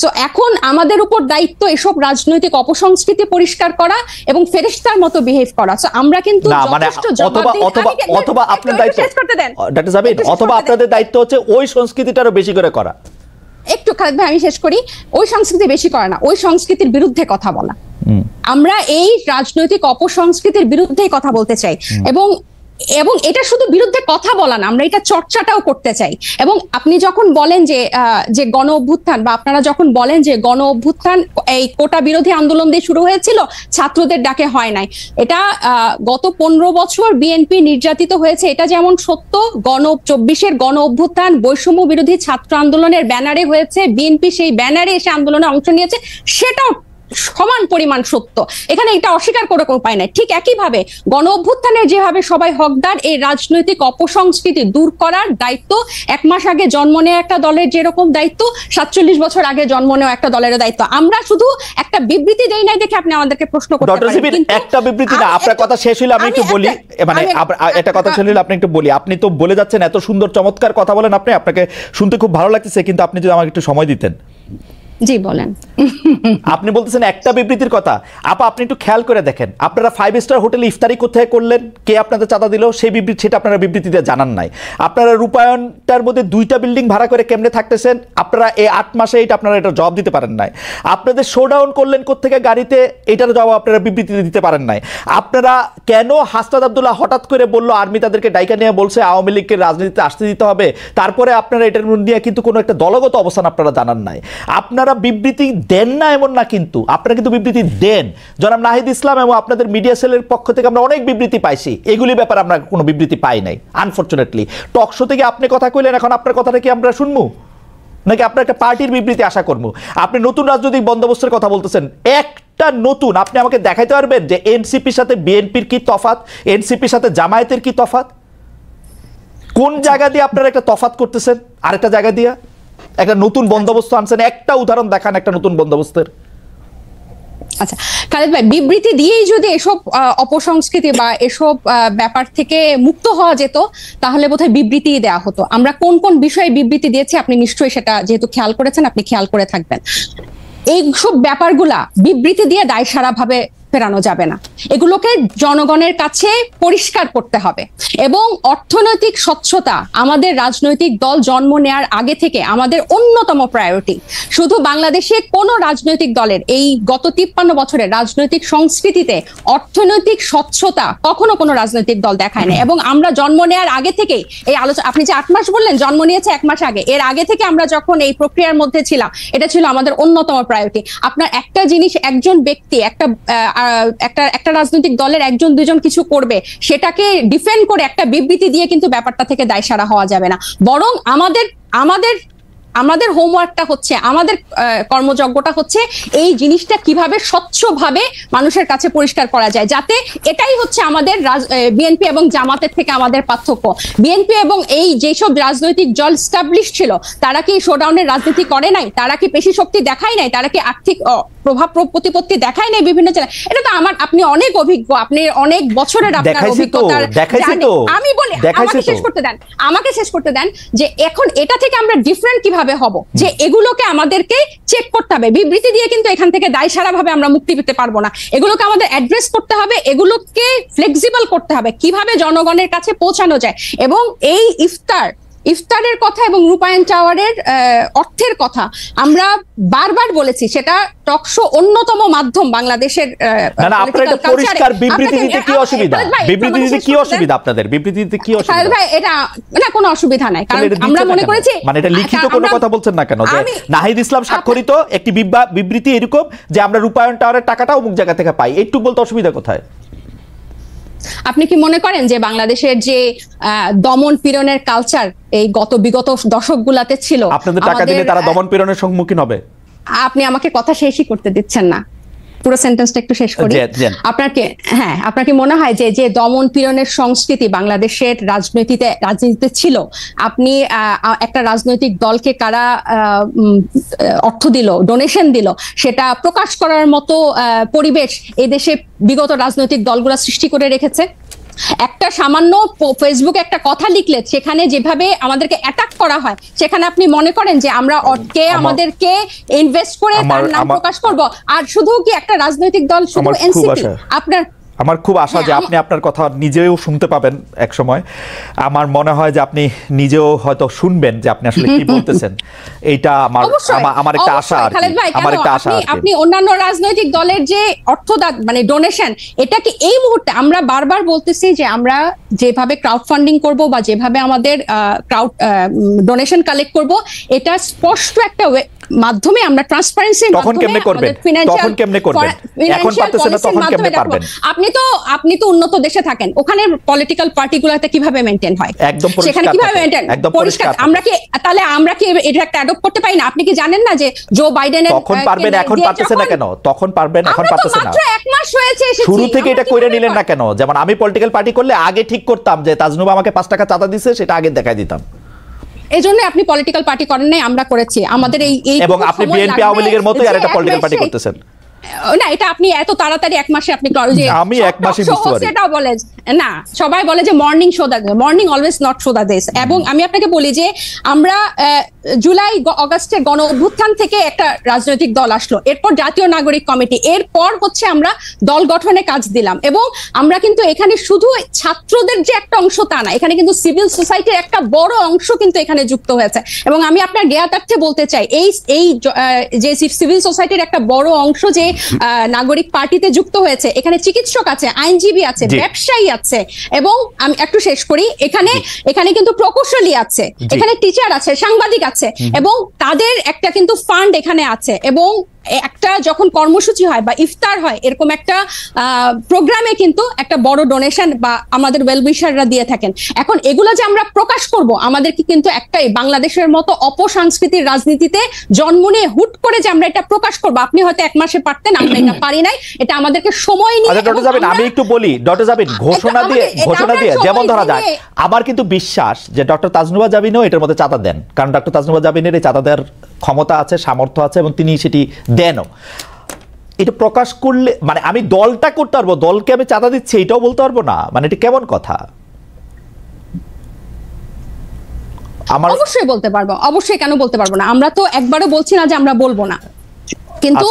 সো এখন আমাদের উপর দায়িত্ব এসব রাজনৈতিক অপসংস্কৃতি পরিষ্কার করা এবং ফেরেশতার মতো বিহেভ করা। সো আমরা কিন্তু অথবা আপনার দায়িত্ব, ডক্টর জাবিন, অথবা আপনাদের দায়িত্ব হচ্ছে ওই সংস্কৃতিটারও বেশি করে করা। একটু খালেদ ভাই আমি শেষ করি। ওই সংস্কৃতি বেশি করা না, ওই সংস্কৃতির বিরুদ্ধে কথা বলা। আমরা এই রাজনৈতিক অপসংস্কৃতির বিরুদ্ধেই কথা বলতে চাই, এবং এটা শুধু বিরুদ্ধে কথা বলা না, আমরা এটা চর্চাটাও করতে চাই। এবং আপনি যখন বলেন যে গণ অভ্যুত্থান, বা আপনারা যখন বলেন যে গণ অভ্যুত্থান এই কোটা বিরোধী আন্দোলন দিয়ে শুরু হয়েছিল, ছাত্রদের ডাকে হয় নাই, এটা গত 15 বছর বিএনপি নির্যাতিত হয়েছে, এটা যেমন সত্য। 24-এর গণ অভ্যুত্থান বৈষম্য বিরোধী ছাত্র আন্দোলনের ব্যানারে হয়েছে, বিএনপি সেই ব্যানারে এসে আন্দোলনে অংশ নিয়েছে, সেটাও সমান পরিমাণ সত্য। এখানে এটা অস্বীকার করে কোনো উপায় নাই। ঠিক একইভাবে গণ অভ্যুত্থানের যেভাবে সবাই হকদার, এই রাজনৈতিক অপসংস্কৃতি দূর করার দায়িত্ব 1 মাস আগে জন্ম নেওয়া একটা দলের যেরকম দায়িত্ব, 47 বছর আগে জন্ম নেওয়া একটা দলের দায়িত্ব। আমরা শুধু একটা বিবৃতি দেই নাই দেখে আপনি আমাদেরকে প্রশ্ন করতে পারেন, কিন্তু একটা বিবৃতি না। আপনার কথা শেষ হইলে আমি একটু বলি, মানে একটা কথা শেষ হইলে আপনি একটু বলি। আপনি তো বলে যাচ্ছেন, এত সুন্দর চমৎকার কথা বলেন আপনি, আপনাকে শুনতে খুব ভালো লাগতেছে, কিন্তু আপনি যদি আমাকে একটু সময় দিতেন। জি বলেন। আপনি বলতেছেন একটা বিবৃতির কথা। আপা আপনি একটু খেয়াল করে দেখেন, আপনারা 5 স্টার হোটেলে ইফতারি কোথায় করলেন, কে আপনাদের চাঁদা দিল, সেই বিবৃতি সেটা আপনারা বিবৃতিতে জানান নাই। আপনারা রূপায়ণটার মধ্যে 2টা বিল্ডিং ভাড়া করে কেমনে থাকতেছেন, আপনারা এই 8 মাসে এটা আপনারা এটা জবাব দিতে পারেন নাই। আপনাদের শোডাউন করলেন কোত্থেকে গাড়িতে, এটার জবাব আপনারা বিবৃতিতে দিতে পারেন নাই। আপনারা কেন হাসনাত আব্দুল্লাহ হঠাৎ করে বললো আর্মি তাদেরকে ডাইকা নিয়ে বলছে আওয়ামী লীগকে রাজনীতিতে আসতে দিতে হবে, তারপরে আপনারা এটার নিয়ে কিন্তু কোনো একটা দলগত অবস্থান আপনারা জানান নাই। আপনারা বিবৃতি দেন না এমন না, কিন্তু আপনারা কিন্তু বিবৃতি দেন। জনাব নাহিদ ইসলাম এবং আপনাদের মিডিয়া সেলের পক্ষ থেকে আমরা অনেক বিবৃতি পাইছি, এগুলি ব্যাপারে আমরা কোনো বিবৃতি পাই নাই আনফরচুনেটলি। টক শো থেকে আপনি কথা কইলেন, এখন আপনার কথাটা কি আমরা শুনবো, নাকি আপনার একটা পার্টির বিবৃতি আশা করবো? আপনি নতুন রাজনৈতিক বন্দোবস্তের কথা বলতেছেন, একটা নতুন আপনি আমাকে দেখাইতে পারবেন যে এনসিপির সাথে বিএনপির কি তফাৎ, এনসিপির সাথে জামায়াতের কি তফাৎ? কোন জায়গা দিয়ে আপনারা একটা তফাৎ করতেছেন আরেকটা জায়গা দিয়ে? একটা নতুন বন্দোবস্ত আনছেন, একটা উদাহরণ দেখান একটা নতুন বন্দোবস্তের। আচ্ছা খালেদ ভাই, বিবৃতি দিয়েই যদি এসব অপসংস্কৃতি বা এসব ব্যাপার থেকে মুক্ত হওয়া যেত, তাহলে বোধহয় বিবৃতি দেওয়া হতো। আমরা কোন কোন বিষয়ে বিবৃতি দিয়েছি আপনি নিশ্চয়ই সেটা যেহেতু খেয়াল করেছেন, আপনি খেয়াল করে থাকবেন। এইসব ব্যাপারগুলা বিবৃতি দিয়ে দায়সারা ভাবে ফেরানো যাবে না, এগুলোকে জনগণের কাছে পরিষ্কার করতে হবে। এবং অর্থনৈতিক স্বচ্ছতা আমাদের রাজনৈতিক দল জন্ম নেওয়ার আগে থেকে আমাদের অন্যতম প্রায়োরিটি। শুধু বাংলাদেশে কোন রাজনৈতিক দলের এই গত 53 বছরের রাজনৈতিক সংস্কৃতিতে অর্থনৈতিক স্বচ্ছতা কখনো কোনো রাজনৈতিক দল দেখায় না। এবং আমরা জন্ম নেওয়ার আগে থেকেই এই আলোচনা, আপনি যে 8 মাস বললেন, জন্ম নিয়েছে 1 মাস আগে, এর আগে থেকে আমরা যখন এই প্রক্রিয়ার মধ্যে ছিলাম, এটা ছিল আমাদের অন্যতম প্রায়োরিটি। আপনার একটা জিনিস, একজন ব্যক্তি একটা রাজনৈতিক দলের 1-2 কিছু করবে, সেটাকে ডিফেন্ড করে একটা বিবৃতি দিয়ে কিন্তু ব্যাপারটা থেকে দায়সারা হওয়া যাবে না। বরং আমাদের হোমওয়ার্কটা হচ্ছে, আমাদের কর্মযজ্ঞটা হচ্ছে এই জিনিসটা কিভাবে স্বচ্ছভাবে মানুষের কাছে পরিষ্কার করা যায়, যাতে এটাই হচ্ছে আমাদের বিএনপি এবং জামাতের থেকে আমাদের পার্থক্য। বিএনপি এবং এই যেসব রাজনৈতিক দল স্টাবলিশ ছিল, তারা কি শোডাউনের রাজনীতি করে নাই? তারা কি পেশি শক্তি দেখায় নাই? তারা কি আর্থিক প্রভাব প্রতিপত্তি দেখায় নাই বিভিন্ন জেলায়? এটা তো আপনি অনেক অভিজ্ঞ, আপনি অনেক বছরের আপনার অভিজ্ঞতার। আমি বলি, আমাকে শেষ করতে দেন যে এখন এটা থেকে আমরা ডিফারেন্ট কিভাবে হব, যে এগুলোকে আমাদেরকে চেক করতে হবে। বিবৃতি দিয়ে কিন্তু এখান থেকে দায়সারা ভাবে আমরা মুক্তি পেতে পারবো না। এগুলোকে আমাদের অ্যাড্রেস করতে হবে, এগুলোকে ফ্লেক্সিবল করতে হবে, কিভাবে জনগণের কাছে পৌঁছানো যায়। এবং এই ইফতার ইফতারের কথা এবং রূপায়ণ টাওয়ারের অর্থের কথা আমরা বারবার বলেছি, সেটা টকশো অন্যতম মাধ্যম বাংলাদেশের। না আপনারা এটা পরিষ্কার বিবৃতি দিতে কি অসুবিধা? বিবৃতি দিতে কি অসুবিধা আপনাদের? বিবৃতি দিতে কি অসুবিধা? ভাই এটা না কোনো অসুবিধা নাই, কারণ আমরা মনে করেছি মানে এটা লিখিত কোনো কথা বলছেন না কেন? যে নাহিদ ইসলাম স্বাক্ষরিত একটি বিবৃতি এরকম যে আমরা রূপায়ণ টাওয়ারের টাকাটা অমুক জায়গা থেকে পাই, একটু বলতে অসুবিধা কোথায়? আপনি কি মনে করেন যে বাংলাদেশের যে দমন পীড়নের কালচার এই বিগত দশকগুলাতে ছিল, আপনাদের টাকা দিলে তারা দমন পীড়নের সম্মুখীন হবে? আপনি আমাকে কথা শেষই করতে দিচ্ছেন না, পুরো সেন্টেন্সটা একটু শেষ করি। আপনার কি মনে হয় যে যে দমন পীড়নের সংস্কৃতি বাংলাদেশের রাজনীতিতে ছিল, আপনি একটা রাজনৈতিক দলকে কারা অর্থ দিল, ডোনেশন দিল, সেটা প্রকাশ করার মতো পরিবেশ এই দেশে বিগত রাজনৈতিক দলগুলো সৃষ্টি করে রেখেছে? একটা সামান্য ফেসবুকে একটা কথা লিখলে সেখানে যেভাবে আমাদেরকে অ্যাটাক করা হয়, সেখানে আপনি মনে করেন যে আমরা আমাদেরকে ইনভেস্ট করে তার নাম প্রকাশ করব? আর শুধু কি একটা রাজনৈতিক দল, শুধু এনসিপি? আমার খুব আশা যে আপনি আপনার কথা নিজেও শুনতে পাবেন এক সময়। আমার মনে হয় যে আপনি নিজেও হয়তো শুনবেন যে আপনি আসলে কি বলতেছেন। এইটা আমার একটা আশা। আমার একটা আশা। আপনি অন্যান্য রাজনৈতিক দলের যে অর্থদান মানে ডোনেশন, এটা কি এই মুহূর্তে আমরা বারবার বলতেছি যে আমরা যেভাবে ক্রাউড ফান্ডিং করব বা যেভাবে আমাদের ক্রাউড ডোনেশন কালেক্ট করব, এটা স্পষ্ট একটা মাধ্যমে আমরা ট্রান্সপারেন্সির মাধ্যমে তখন কেমনে করবেন? এখন পারতেছেন না, তখন কেমনে পারবেন? আপনি তো উন্নত দেশে থাকেন, ওখানে পলিটিক্যাল পার্টিগুলোতে কিভাবে মেইনটেইন হয়, একদম সেখানে কিভাবে মেইনটেইন পরিষ্কার। আমরা কি এটা একটা অ্যাডপ্ট করতে পারি না? আপনি কি জানেন না যে জো বাইডেনের তখন পারবেন, এখন পারতেছেন না কেন? তখন পারবেন, এখন পারতেছেন না। মাত্র 1 মাস হয়েছে এসেছি, শুরু থেকে এটা কইরা নিলেন না কেন? যেমন আমি পলিটিক্যাল পার্টি করলে আগে ঠিক করতাম যে তাজনুবা আমাকে 5 টাকা চাঁদা দিছে, সেটা আগে দেখাই দিতাম। এজন্য আপনি পলিটিক্যাল পার্টি করেন নাই, আমরা করেছি। আমাদের এই এবং আপনি বিএনপি আওয়ামী লীগের মতোই আরেকটা পলিটিক্যাল পার্টি করতেছেন না। এটা আপনি এত তাড়াতাড়ি 1 মাসে আপনি আমি 1 মাসে বুঝতে পারি সেটাও বলে না। সবাই বলে যে morning show the, morning always not show the this. এবং আমি আপনাকে বলি যে আমরা জুলাই আগস্টের গণ অভ্যুত্থান থেকে একটা রাজনৈতিক দল আসলো, এরপর জাতীয় নাগরিক কমিটি, এরপর হচ্ছে আমরা দল গঠনে কাজ দিলাম। এবং আমরা কিন্তু এখানে শুধু ছাত্রদের যে একটা অংশ তা না, এখানে কিন্তু সিভিল সোসাইটির একটা বড় অংশ কিন্তু এখানে যুক্ত হয়েছে। এবং আমি আপনার জ্ঞাতার্থে বলতে চাই, এই যে সিভিল সোসাইটির একটা বড় অংশ যে নাগরিক পার্টিতে যুক্ত হয়েছে, এখানে চিকিৎসক আছে, আইনজীবী আছে, ব্যবসায়ী আছে, এবং আমি একটু শেষ করি, এখানে কিন্তু প্রকৌশলী আছে, এখানে টিচার আছে, সাংবাদিক আছে, এবং তাদের একটা কিন্তু ফান্ড এখানে আছে। এবং একটা যখন কর্মসূচি হয় বা ইফতার হয়, এরকম একটা প্রোগ্রামে কিন্তু একটা বড় ডোনেশন বা আমাদের ওয়েলউইশাররা দিয়ে থাকেন। এখন এগুলো যে আমরা প্রকাশ করব, আমাদেরকে কিন্তু একটাই বাংলাদেশের মতো অপসংস্কৃতির রাজনীতিতে জন্ম নিয়ে হুট করে যে আমরা এটা প্রকাশ করব, আপনি হয়তো 1 মাসে পারতেন, আমরা এটা পারি নাই। এটা আমাদেরকে সময় নিয়ে। আমি একটু বলি, ডক্টর জাবিন ঘোষণা দিয়ে যেমন ধরা যায়, আমার কিন্তু বিশ্বাস যে ডক্টর তাজনুবা জাবিনও এটার মধ্যে চাঁদা দেন, কারণ ডক্টর তাজনুবা জাবিনের এই চাঁদা দেওয়ার ক্ষমতা আছে, সামর্থ্য আছে, এবং তিনি সেটি দেনও। এটা প্রকাশ করলে মানে আমি দলটা করতে পারবো, দলকে আমি চাঁদা দিচ্ছি এটাও বলতে পারবো না, মানে এটা কেমন কথা? অবশ্যই বলতে পারবো, অবশ্যই, কেন বলতে পারবো না? আমরা তো একবারও বলছি না যে আমরা বলবো না, কিন্তু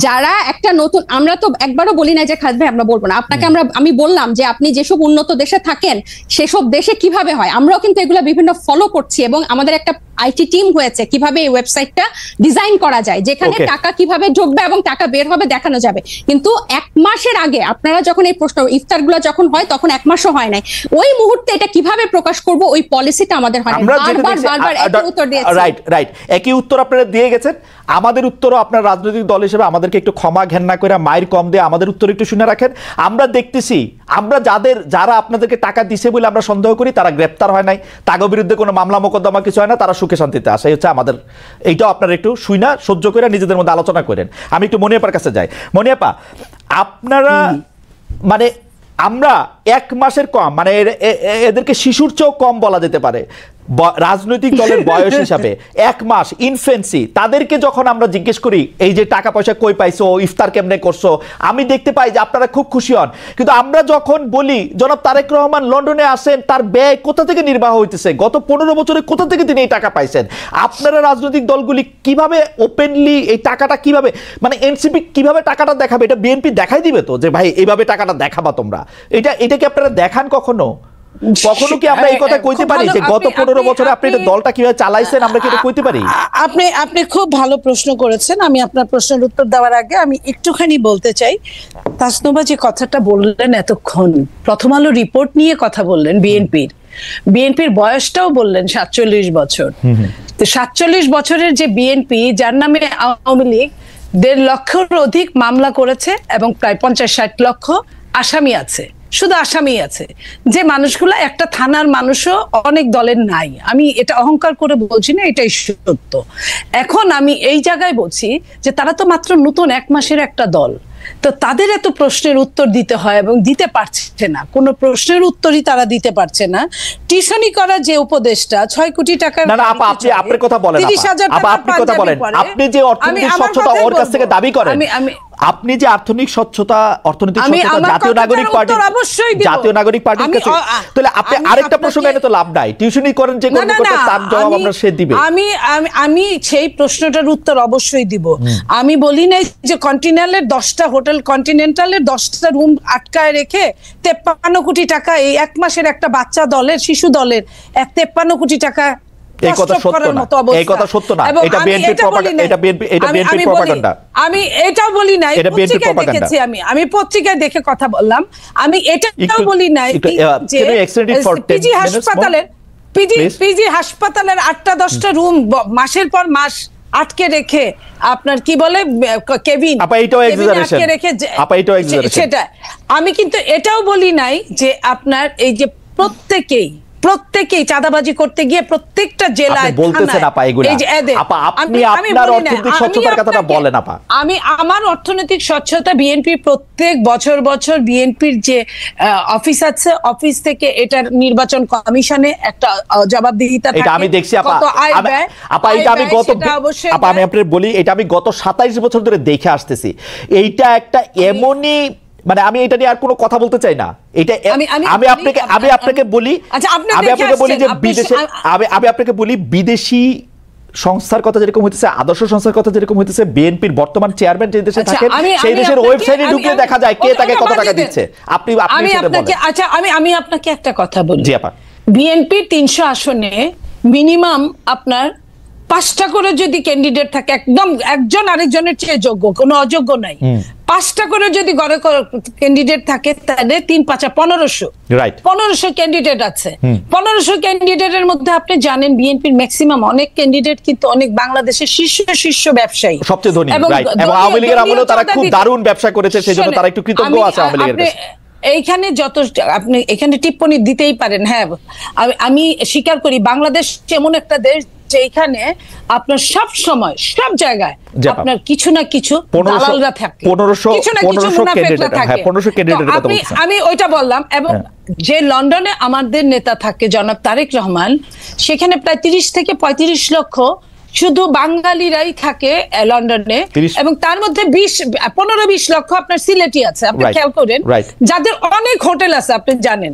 যারা একটা নতুন, আমরা তো একবারও বলি না যে খালেদ ভাই আমরা বলবো না। আপনাকে আমি বললাম যে আপনি যেসব উন্নত দেশে থাকেন সেসব দেশে কিভাবে হয়, আমরাও কিন্তু এগুলো বিভিন্ন ফলো করছি, এবং আমাদের একটা আইটি টিম হয়েছে কিভাবে এই ওয়েবসাইটটা ডিজাইন করা যায়, যেখানে টাকা কিভাবে ঢুকবে এবং টাকা বের হবে দেখানো যাবে। কিন্তু 1 মাসের আগে আপনারা যখন এই প্রশ্ন ইফতারগুলো যখন হয়, তখন 1 মাসও হয় নাই, ওই মুহূর্তে এটা কিভাবে প্রকাশ করব ওই পলিসিটা আমাদের হয় না। বারবার একই উত্তর দিয়েছি। রাইট, একই উত্তর আপনারা দিয়ে গেছেন। আমাদের উত্তরও আপনার রাজনৈতিক দল হিসেবে আমাদেরকে একটু ক্ষমা ঘেন্না করে মায়ের কম দিয়ে আমাদের উত্তর একটু শুনে রাখেন। আমরা দেখতেছি, আমরা যারা আপনাদেরকে টাকা দিছে বলে আমরা সন্দেহ করি, তারা গ্রেপ্তার হয় নাই, তাদের বিরুদ্ধে কোনো মামলা মোকদ্দমা কিছু হয় না, তারা সুখে শান্তিতে আসে। হচ্ছে আমাদের এইটাও আপনারা একটু শুইনা সহ্য করে নিজেদের মধ্যে আলোচনা করেন। আমি একটু মনিয়াপার কাছে যাই। মনিয়াপা, আপনারা মানে আমরা 1 মাসের কম, মানে এদেরকে শিশুর চেয়েও কম বলা যেতে পারে রাজনৈতিক দলের বয়স হিসাবে। 1 মাস ইনফেন্সি, তাদেরকে যখন আমরা জিজ্ঞেস করি এই যে টাকা পয়সা কই পাইছো, ইফতার কেমনে করছো, আমি দেখতে পাই যে আপনারা খুব খুশি হন। কিন্তু আমরা যখন বলি জনাব তারেক রহমান লন্ডনে আসেন, তার ব্যয় কোথা থেকে নির্বাহ হইতেছে, গত 15 বছরে কোথা থেকে তিনি এই টাকা পাইছেন, আপনারা রাজনৈতিক দলগুলি কিভাবে ওপেনলি এই টাকাটা কিভাবে, মানে এনসিপি কিভাবে টাকাটা দেখাবে, এটা বিএনপি দেখাই দিবে তো যে ভাই এইভাবে টাকাটা দেখাবা তোমরা, এটা কি আপনারা দেখান কখনো? কখনো কি আমরা এই কথা কইতে পারি যে গত 15 বছরে আপনি এটা দলটা কিভাবে চালাইছেন, আমরা কি এটা কইতে পারি? আপনি খুব ভালো প্রশ্ন করেছেন। আমি আপনার প্রশ্নের উত্তর দেওয়ার আগে আমি একটুখানি বলতে চাই, তাসনুভা যে কথাটা বললেন এতক্ষণ, প্রথম আলো রিপোর্ট নিয়ে কথা বললেন, বিএনপির বয়সটাও বললেন 47 বছর। তো 47 বছরের যে বিএনপি, যার নামে আওয়ামী লীগ 1.5 লক্ষের অধিক মামলা করেছে এবং প্রায় 50-60 লক্ষ আসামি আছে, শুধু আসামি আছে, যে মানুষগুলো একটা থানার মানুষও অনেক দলের নাই। আমি এটা অহংকার করে বলছি না, এটাই সত্য। এখন আমি এই জায়গায় বলছি যে তারা তো মাত্র নতুন 1 মাসের একটা দল, তো তাদের এত প্রশ্নের উত্তর দিতে হয় এবং দিতে পারছে না, কোনো প্রশ্নের উত্তরই তারা দিতে পারছে না। টিউশনি করা যে উপদেশটা 6 কোটি টাকার, না আপা, আপনি আপনার কথা বলেন, আপনি কথা বলেন, আপনি যে অর্থনৈতিক স্বচ্ছতা ওর কাছ থেকে দাবি করেন, আপনি যে অর্থনৈতিক স্বচ্ছতা জাতীয় নাগরিক পার্টি তাহলে আপনি আরেকটা প্রসঙ্গ এনে তো লাভ নাই, টিউশনি করেন যে কর্মকর্তা, তার জবাব আমরা সে দিবে। আমি সেই প্রশ্নটার উত্তর অবশ্যই দিব। আমি বলি নাই যে কন্টিনেন্টালের 10টা হোটেল, কন্টিনেন্টালের 10টা রুম আটকায় রেখে 53 কোটি টাকা এই 1 মাসের একটা বাচ্চা দলের, শিশু দলের 53 কোটি টাকা। এই কথা সত্য না, এই কথা সত্য না, এটা বিএনপির প্রপাগান্ডা, এটা বিএনপির প্রপাগান্ডা। আমি এটাও বলি নাই, পত্রিকায় দেখেছি, আমি পত্রিকায় দেখে কথা বললাম। আমি এটাও বলি নাই যে পিজি হাসপাতালের 8টা 10টা রুম মাসের পর মাস আটকে রেখে আপনার কি বলে কেবিন, সেটা আমি কিন্তু এটাও বলি নাই যে আপনার এই যে প্রত্যেকেই চাঁদাবাজি করতে গিয়ে প্রত্যেকটা জেলায় বলতেছেন আপা এগুলা, আপা আপনি আপনার অর্থনৈতিক স্বচ্ছতার কথাটা বলেন আপা। আমি আমার অর্থনৈতিক স্বচ্ছতা, বিএনপি প্রত্যেক বছর বিএনপির যে অফিস আছে, অফিস থেকে এটার নির্বাচন কমিশনে একটা জবাবদিহিতা থাকে, এটা আমি দেখছি আপা। আপা এটা আমি আমি আপনাদের বলি, এটা আমি গত 27 বছর ধরে দেখে আসতেছি। এইটা একটা এমনই, মানে আমি এটা নিয়ে আর কোনো কথা বলতে চাই না, এটা আমি আপনাকে বলি যে বিদেশে, আমি আপনাকে বলি বিদেশি সংস্থার কথা যেরকম হইতেছে, আদর্শ সংস্থার কথা যেরকম হইতেছে, বিএনপির বর্তমান চেয়ারম্যান যে দেশে থাকেন সেই দেশের ওয়েবসাইটে ঢুকে দেখা যায় কে তাকে কত টাকা দিচ্ছে। আমি আপনাকে একটা কথা বলি, জি আপা, বিএনপির 300 আসনে মিনিমাম আপনার 5টা করে যদি ক্যান্ডিডেট থাকে, একদম একজন আরেকজনের চেয়ে যোগ্য, কোনো অযোগ্য নাই, 5টা করে যদি গড়ে ক্যান্ডিডেট থাকে, তাহলে 3-5 1500 ক্যান্ডিডেট আছে। 1500 ক্যান্ডিডেটের মধ্যে আপনি জানেন বিএনপির ম্যাক্সিমাম অনেক ক্যান্ডিডেট কিন্তু অনেক বাংলাদেশের শীর্ষ ব্যবসায়ী, সবচেয়ে ধনী, এবং আওয়ামী লীগের আমলেও তারা খুব দারুণ ব্যবসা করেছে, সেজন্য তারা একটু কৃতজ্ঞ আছে আওয়ামী লীগের কাছে। এইখানে যত আপনি এখানে টিপ্পণী দিতেই পারেন, হ্যাঁ আমি স্বীকার করি বাংলাদেশ এমন একটা দেশ যেখানে আপনার সব সময় সব জায়গায় আপনার কিছু না কিছু দালালরা থাকে, কিছু না কিছু মুনাফিকরা থাকে। আমি ওইটা বললাম। এবং যে লন্ডনে আমাদের নেতা থাকে জনাব তারেক রহমান, সেখানে প্রায় 30 থেকে 35 লক্ষ শুধু বাঙালিরাই থাকে লন্ডনে, এবং তার মধ্যে 15-20 লক্ষ আপনার সিলেটি আছে। আপনি খেয়াল করেন, যাদের অনেক হোটেল আছে, আপনি জানেন,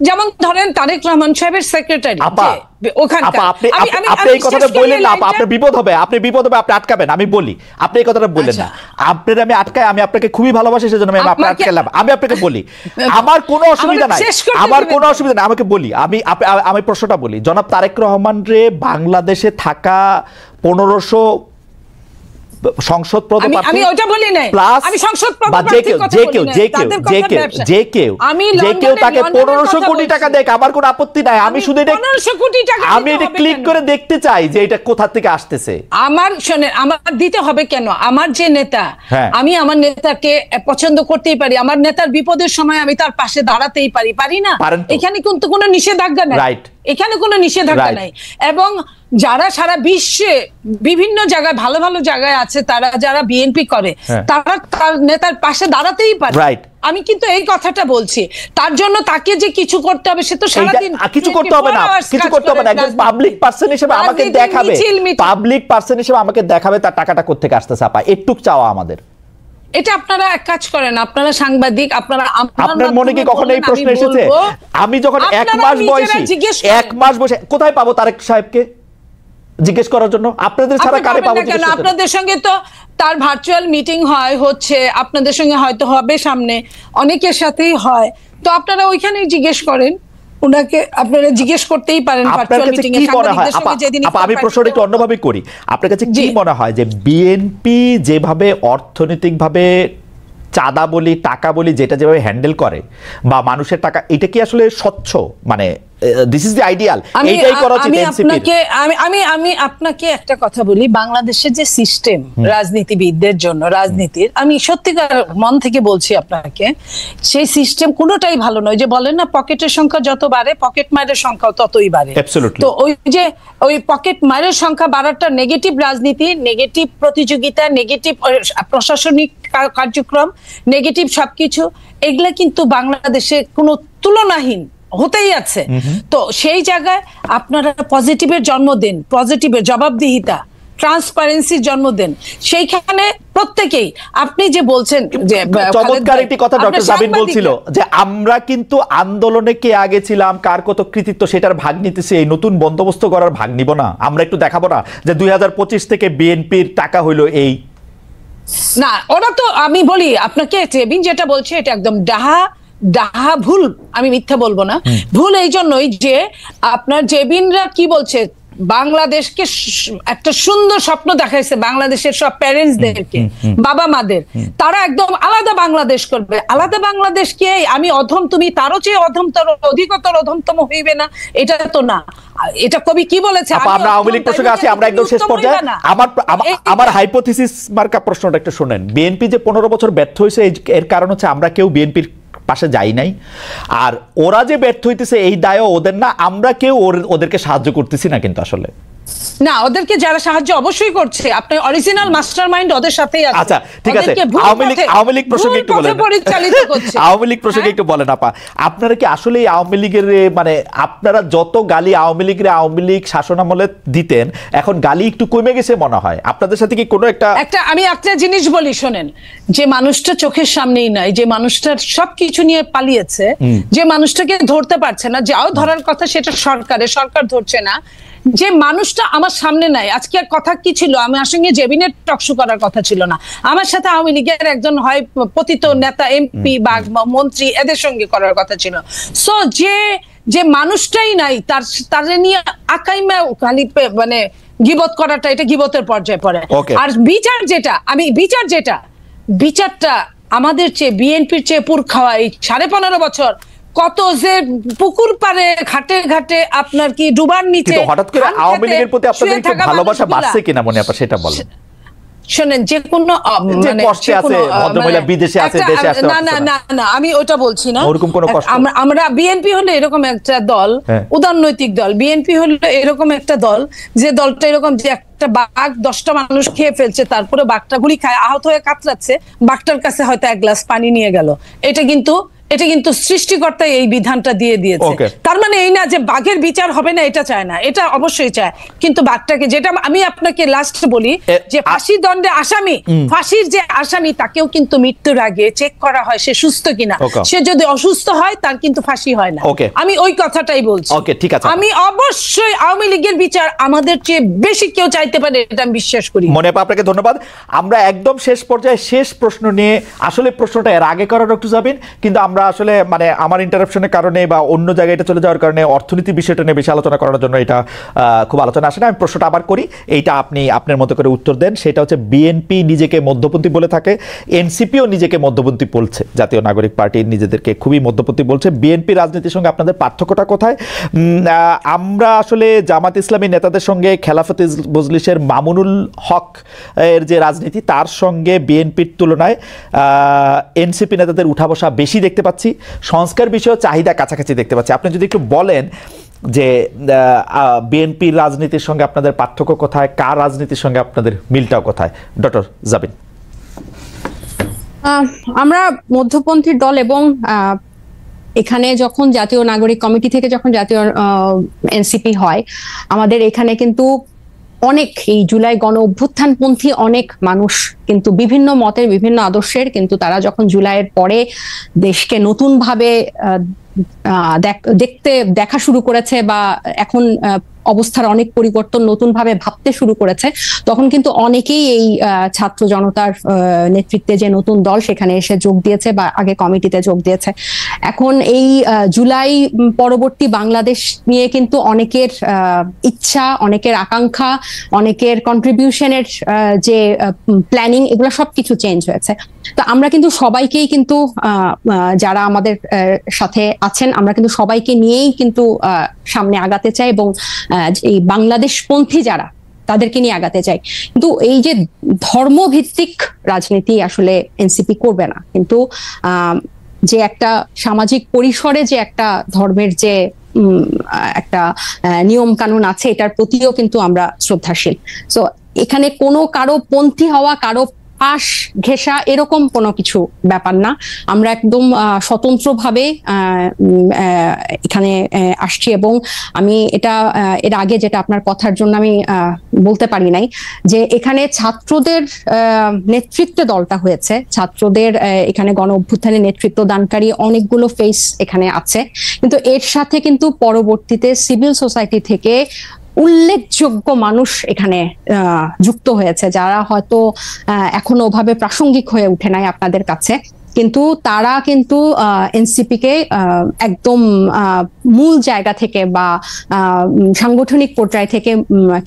যেমন ধরেন তারেক রহমান সাহেবের সেক্রেটারি আপনি এই কথাটা বললেন না, আপনার বিপদ হবে, আপনি আটকাবেন। আমি বলি, আপনি এই কথাটা বললেন না, আপনার আমি আটকাই, আমি আপনাকে খুবই ভালোবাসি, সেজন্য আমি আপনাকে আটকালাম। আমি আপনাকে বলি, আমার কোনো অসুবিধা নাই, আমাকে বলি, আমি প্রশ্নটা বলি, জনাব তারেক রহমান রে বাংলাদেশে থাকা 1500 সংসদ আমি ওটা বলি নাই, আমি সংসদ যে কেউ তাকে 1500 কোটি টাকা দেয়, আমার কোনো আপত্তি নাই। আমি শুধু এটা 1500 কোটি টাকা আমি এটা ক্লিক করে দেখতে চাই যে এটা কোথা থেকে আসতেছে। আমার শুনেন, আমার দিতে হবে কেন? আমার যে নেতা, আমি আমার নেতাকে পছন্দ করতেই পারি, আমার নেতার বিপদের সময় আমি তার পাশে দাঁড়াতেই পারি না? এখানে কিন্তু কোনো নিষেধাজ্ঞা নাই, এখানে কোনো নিষেধাজ্ঞা নাই। এবং যারা সারা বিশ্বে বিভিন্ন জায়গায় ভালো ভালো জায়গায় আছে, তারা যারা বিএনপি করে, তারা তার নেতার পাশে দাঁড়াতেই পারে। আমি কিন্তু এই কথাটা বলছি, তার জন্য তাকে যে কিছু করতে হবে সে তো সারাদিন কিছু করতে হবে না, একজন পাবলিক পারসন হিসেবে আমাকে দেখাবে, তার টাকাটা কোত্থেকে আসতেছে। আপা একটু চাওয়া আমাদের, এটা আপনারা এক কাজ করেন, আপনারা সাংবাদিক, আপনার মনে কি কখনো এই প্রশ্ন এসেছে? আমি যখন 1 মাস বসে কোথায় পাবো তারেক সাহেবকে জিজ্ঞেস করার জন্য? আপনাদের ছাড়া কারে পাবো? আপনাদের সঙ্গে তো তার ভার্চুয়াল মিটিং হচ্ছে, আপনাদের সঙ্গে হয়তো হবে, সামনে অনেকের সাথেই হয়, তো আপনারা ওইখানেই জিজ্ঞেস করেন। উনাকে আপনারা জিজ্ঞেস করতেই পারেন আপনার কাছে কি মনে হয় আপা, আমি প্রশ্নটা একটু অন্যভাবে করি, আপনার কাছে কি মনে হয় যে বিএনপি যেভাবে অর্থনৈতিকভাবে চাঁদা বলি টাকা বলি যেটা যেভাবে হ্যান্ডেল করে বা মানুষের টাকা, এটা কি আসলে স্বচ্ছ, মানে দিস ইজ দ্য আইডিয়াল, এইটাই করা উচিত এনসিপি? আমি আপনাকে একটা কথা বলি, বাংলাদেশের যে সিস্টেম রাজনীতিবিদদের জন্য, রাজনীতির, আমি সত্যিকার মন থেকে বলছি আপনাকে, সেই সিস্টেম কোনোটাই ভালো নয়। যে বলেন না পকেটের সংখ্যা যত বাড়ে পকেট মারের সংখ্যা ততই বাড়ে। তো ওই পকেট মারের সংখ্যা বাড়াটা নেগেটিভ রাজনীতি, নেগেটিভ প্রতিযোগিতা, নেগেটিভ প্রশাসনিক কার্যক্রম, নেগেটিভ সবকিছু, এগুলা কিন্তু বাংলাদেশে কোনো তুলনাহীন হতেই আছে। তো সেই জায়গায় আপনারা পজিটিভের জন্ম দেন, পজিটিভের জবাবদিহিতা, ট্রান্সপারেন্সির জন্ম দেন। সেইখানে প্রত্যেকেই আপনি যে বলছেন যে চমৎকার একটি কথা ডক্টর জাবিন বলছিল যে আমরা কিন্তু আন্দোলনে কে আগে ছিলাম, কার কত কৃতিত্ব সেটার ভাগ নিতেছি, এই নতুন বন্দোবস্ত করার ভাগ নিব না, আমরা একটু দেখাবো না যে 2025 থেকে বিএনপির টাকা হইলো এই না। ওরা তো, আমি বলি আপনাকে, টেবিন যেটা বলছে এটা একদম ডাহা ভুল, আমি মিথ্যা বলবো না। ভুল এই জন্যই যে আপনার জেবিনরা কি বলছে, বাংলাদেশকে একটা সুন্দর স্বপ্ন দেখাইছে, বাংলাদেশের সব প্যারেন্টসদেরকে, বাবা মাদের, তারা একদম আলাদা বাংলাদেশ করবে। আলাদা বাংলাদেশ কে আমি অধম, তুমি তারও চেয়ে অধমতর, অধিকতর অধমতম হইবে না, এটা তো না। এটা কবি কি বলেছে? আমরা আওয়ামী লীগ প্রসঙ্গে আছি, আমরা একদম শেষ পর্যায়ে। আমার হাইপোথিসিস মার্কা প্রশ্নটা একটু শুনেন। বিএনপি যে 15 বছর ব্যর্থ হয়েছে, এর কারণ হচ্ছে আমরা কেউ বিএনপির পাশে যাই নাই, আর ওরা যে ব্যর্থ হইতেছে এই দায়ও ওদের না, আমরা কেউ ওদেরকে সাহায্য করতেছি না কিন্তু আসলে না। ওদেরকে যারা সাহায্য অবশ্যই করছে, আপনার অরিজিনাল মাস্টারমাইন্ড ওদের সাথেই আছে। আচ্ছা ঠিক আছে, আওয়ামী লীগ প্রসঙ্গে একটু বলেন, আওয়ামী লীগ প্রসঙ্গে একটু বলেন আপা, আপনারা কি আসলে আওয়ামী লীগের, মানে আপনারা যত গালি আওয়ামী লীগের, আওয়ামী লীগ শাসনামলে দিতেন, এখন গালি একটু কমে গেছে মনে হয় আপনাদের সাথে কি কোনো একটা আমি একটা জিনিস বলি শোনেন, যে মানুষটা চোখের সামনেই নাই, যে মানুষটার সবকিছু নিয়ে পালিয়েছে, যে মানুষটাকে ধরতে পারছে না, যাও ধরার কথা সেটা সরকার ধরছে না, যে মানুষটা আমার সামনে নাই। আজকে কথা কি ছিল, আমার সঙ্গে জেবিনের টকশো করার কথা ছিল না, আমার সাথে আওয়ামী লীগের একজন হয় পতিত নেতা, এমপি বা মন্ত্রী, এদের সঙ্গে করার কথা ছিল। সো যে মানুষটাই নাই, তার নিয়ে আকাইমা খালি মানে গিবত করাটা, এটা গিবতের পর্যায়ে পড়ে। আর বিচারটা আমাদের চেয়ে, বিএনপির চেয়ে পুর খাওয়া, এই 15.5 বছর কত যে পুকুর পারে, ঘাটে ঘাটে আপনার কি ডুবার নিচে, হঠাৎ করে আওয়ামী লীগের প্রতি আপনাদের একটু ভালোবাসা বাড়ছে কিনা মনে আপা, সেটা বলেন। শোনেন, যে কোনো কষ্টে আছে, ভদ্রমহিলা বিদেশে আছে, দেশে আসতে না আমি ওটা বলছি না। ওরকম কোনো কষ্ট, আমরা বিএনপি হলো এরকম একটা দল, উদারনৈতিক দল। বিএনপি হলো এরকম একটা দল, যে দলটা এরকম যে একটা বাঘ 10টা মানুষ খেয়ে ফেলছে, তারপরে বাঘটা গুলি খায়, আহত হয়ে কাতরাচ্ছে, বাঘটার কাছে হয়তো 1 গ্লাস পানি নিয়ে গেল। এটা কিন্তু সৃষ্টিকর্তাই এই বিধানটা দিয়ে দিয়েছে। তার মানে এই না যে বাঘের বিচার হবে না, এটা চায় না, এটা অবশ্যই চায়। কিন্তু বাঘটাকে, যেটা আমি আপনাকে লাস্ট বলি, যে ফাঁসি দণ্ডে আসামি, ফাঁসির যে আসামি, তাকেও কিন্তু মৃত্যুর আগে চেক করা হয় সে সুস্থ কিনা। সে যদি অসুস্থ হয় তার কিন্তু ফাঁসি হয় না। আমি ওই কথাটাই বলছি। আমি অবশ্যই আওয়ামী লীগের বিচার আমাদের চেয়ে বেশি কেউ চাইতে পারে, এটা আমি বিশ্বাস করি। মনে আপনাকে ধন্যবাদ। আমরা একদম শেষ পর্যায়ে শেষ প্রশ্ন নিয়ে, আসলে প্রশ্নটা এর আগে করা ডক্টর জাবিন, কিন্তু আমরা আসলে মানে আমার ইন্টারাপশনের কারণে বা অন্য জায়গায় এটা চলে যাওয়ার কারণে অর্থনীতি বিষয়টা নিয়ে বেশি আলোচনা করার জন্য এটা খুব আলোচনা আসে না। আমি প্রশ্নটা আবার করি, এইটা আপনি আপনার মতো করে উত্তর দেন। সেটা হচ্ছে, বিএনপি নিজেকে মধ্যপন্থী বলে থাকে, এনসিপিও নিজেকে মধ্যপন্থী বলছে, জাতীয় নাগরিক পার্টি নিজেদেরকে খুবই মধ্যপন্থী বলছে। বিএনপি রাজনীতির সঙ্গে আপনাদের পার্থক্যটা কোথায়? আমরা আসলে জামাত ইসলামী নেতাদের সঙ্গে খেলাফত মজলিসের মামুনুল হক এর যে রাজনীতি, তার সঙ্গে বিএনপির তুলনায় এনসিপি নেতাদের উঠা বসা বেশি দেখতে পাচ্ছি, সংস্কার বিষয়ে চাহিদা কাছাকাছি দেখতে পাচ্ছি। আপনি যদি একটু বলেন যে বিএনপির রাজনীতির সঙ্গে আপনাদের পার্থক্য কোথায়, কার রাজনীতির সঙ্গে আপনাদের মিলটাও কোথায়, ডক্টর জাবিন? আমরা মধ্যপন্থী দল, এবং এখানে যখন জাতীয় নাগরিক কমিটি থেকে যখন জাতীয় এনসিপি হয়, আমাদের এখানে কিন্তু অনেক এই জুলাই গণ অভ্যুত্থানপন্থী অনেক মানুষ কিন্তু বিভিন্ন মতের, বিভিন্ন আদর্শের, কিন্তু তারা যখন জুলাইয়ের পরে দেশকে নতুন ভাবে দেখা শুরু করেছে বা এখন অবস্থার অনেক পরিবর্তন, নতুন ভাবে ভাবতে শুরু করেছে, তখন কিন্তু অনেকেই এই ছাত্র জনতার নেতৃত্বে যে নতুন দল সেখানে এসে যোগ দিয়েছে বা আগে কমিটিতে যোগ দিয়েছে। এখন এই জুলাই পরবর্তী বাংলাদেশ নিয়ে কিন্তু অনেকের ইচ্ছা, অনেকের আকাঙ্ক্ষা, অনেকের কন্ট্রিবিউশনের যে প্ল্যানিং, এগুলো সবকিছু চেঞ্জ হয়েছে। তো আমরা কিন্তু সবাইকেই কিন্তু যারা আমাদের সাথে আছেন, আমরা কিন্তু সবাইকে নিয়েই কিন্তু সামনে আগাতে চাই এবং এই বাংলাদেশপন্থী যারা, তাদেরকে নিয়ে আগাতে চাই। কিন্তু এই যে ধর্মভিত্তিক রাজনীতি আসলে এনসিপি করবে না, কিন্তু যে একটা সামাজিক পরিসরে যে একটা ধর্মের যে একটা নিয়ম কানুন আছে, এটার প্রতিও কিন্তু আমরা শ্রদ্ধাশীল। সো এখানে কোনো কারো পন্থী হওয়া, কারো পাশ ঘেঁষা এরকম কোনো কিছু ব্যাপার না। আমরা একদম স্বতন্ত্রভাবে এখানে আসছি এবং আমি এটা এর আগে যেটা আপনার কথার জন্য আমি বলতে পারি নাই, যে এখানে ছাত্রদের নেতৃত্বে দলটা হয়েছে, ছাত্রদের এখানে গণ অভ্যুত্থানে নেতৃত্ব দানকারী অনেকগুলো ফেস এখানে আছে, কিন্তু এর সাথে কিন্তু পরবর্তীতে সিভিল সোসাইটি থেকে উল্লেখযোগ্য মানুষ এখানে যুক্ত হয়েছে, যারা হয়তো এখনো ওভাবে প্রাসঙ্গিক হয়ে উঠে নাই আপনাদের কাছে, কিন্তু তারা কিন্তু এনসিপি কে একদম মূল জায়গা থেকে বা সাংগঠনিক পর্যায় থেকে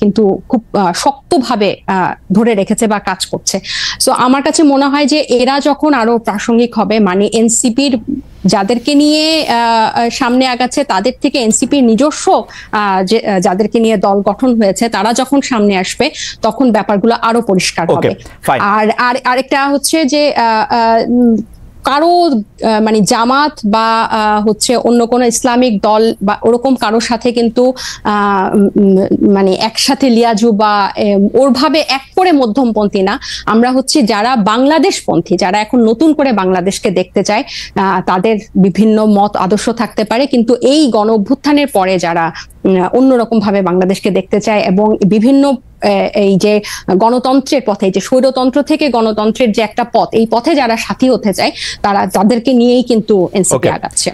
কিন্তু খুব শক্তভাবে ধরে রেখেছে বা কাজ করছে। সো আমার কাছে মনে হয় যে এরা যখন আরো প্রাসঙ্গিক হবে, মানে এনসিপির যাদেরকে নিয়ে সামনে আগাচ্ছে তাদের থেকে এনসিপির নিজস্ব যাদেরকে নিয়ে দল গঠন হয়েছে তারা যখন সামনে আসবে, তখন ব্যাপারগুলো আরো পরিষ্কার হবে। আর আরেকটা হচ্ছে যে কারো মানে জামাত বা হচ্ছে অন্য কোনো ইসলামিক দল বা ওরকম কারোর সাথে কিন্তু মানে একসাথে লিয়াজু বা ওরভাবে এক করে মধ্যমপন্থী না। আমরা হচ্ছে যারা বাংলাদেশপন্থী, যারা এখন নতুন করে বাংলাদেশকে দেখতে চায়, তাদের বিভিন্ন মত আদর্শ থাকতে পারে, কিন্তু এই গণ অভ্যুত্থানের পরে যারা অন্যরকম ভাবে বাংলাদেশকে দেখতে চায় এবং বিভিন্ন এই যে গণতন্ত্রের পথে, যে স্বৈরতন্ত্র থেকে গণতন্ত্রের যে একটা পথ, এই পথে যারা সাথী হতে চায় তাদেরকে নিয়েই কিন্তু এনসিপি আগাচ্ছে।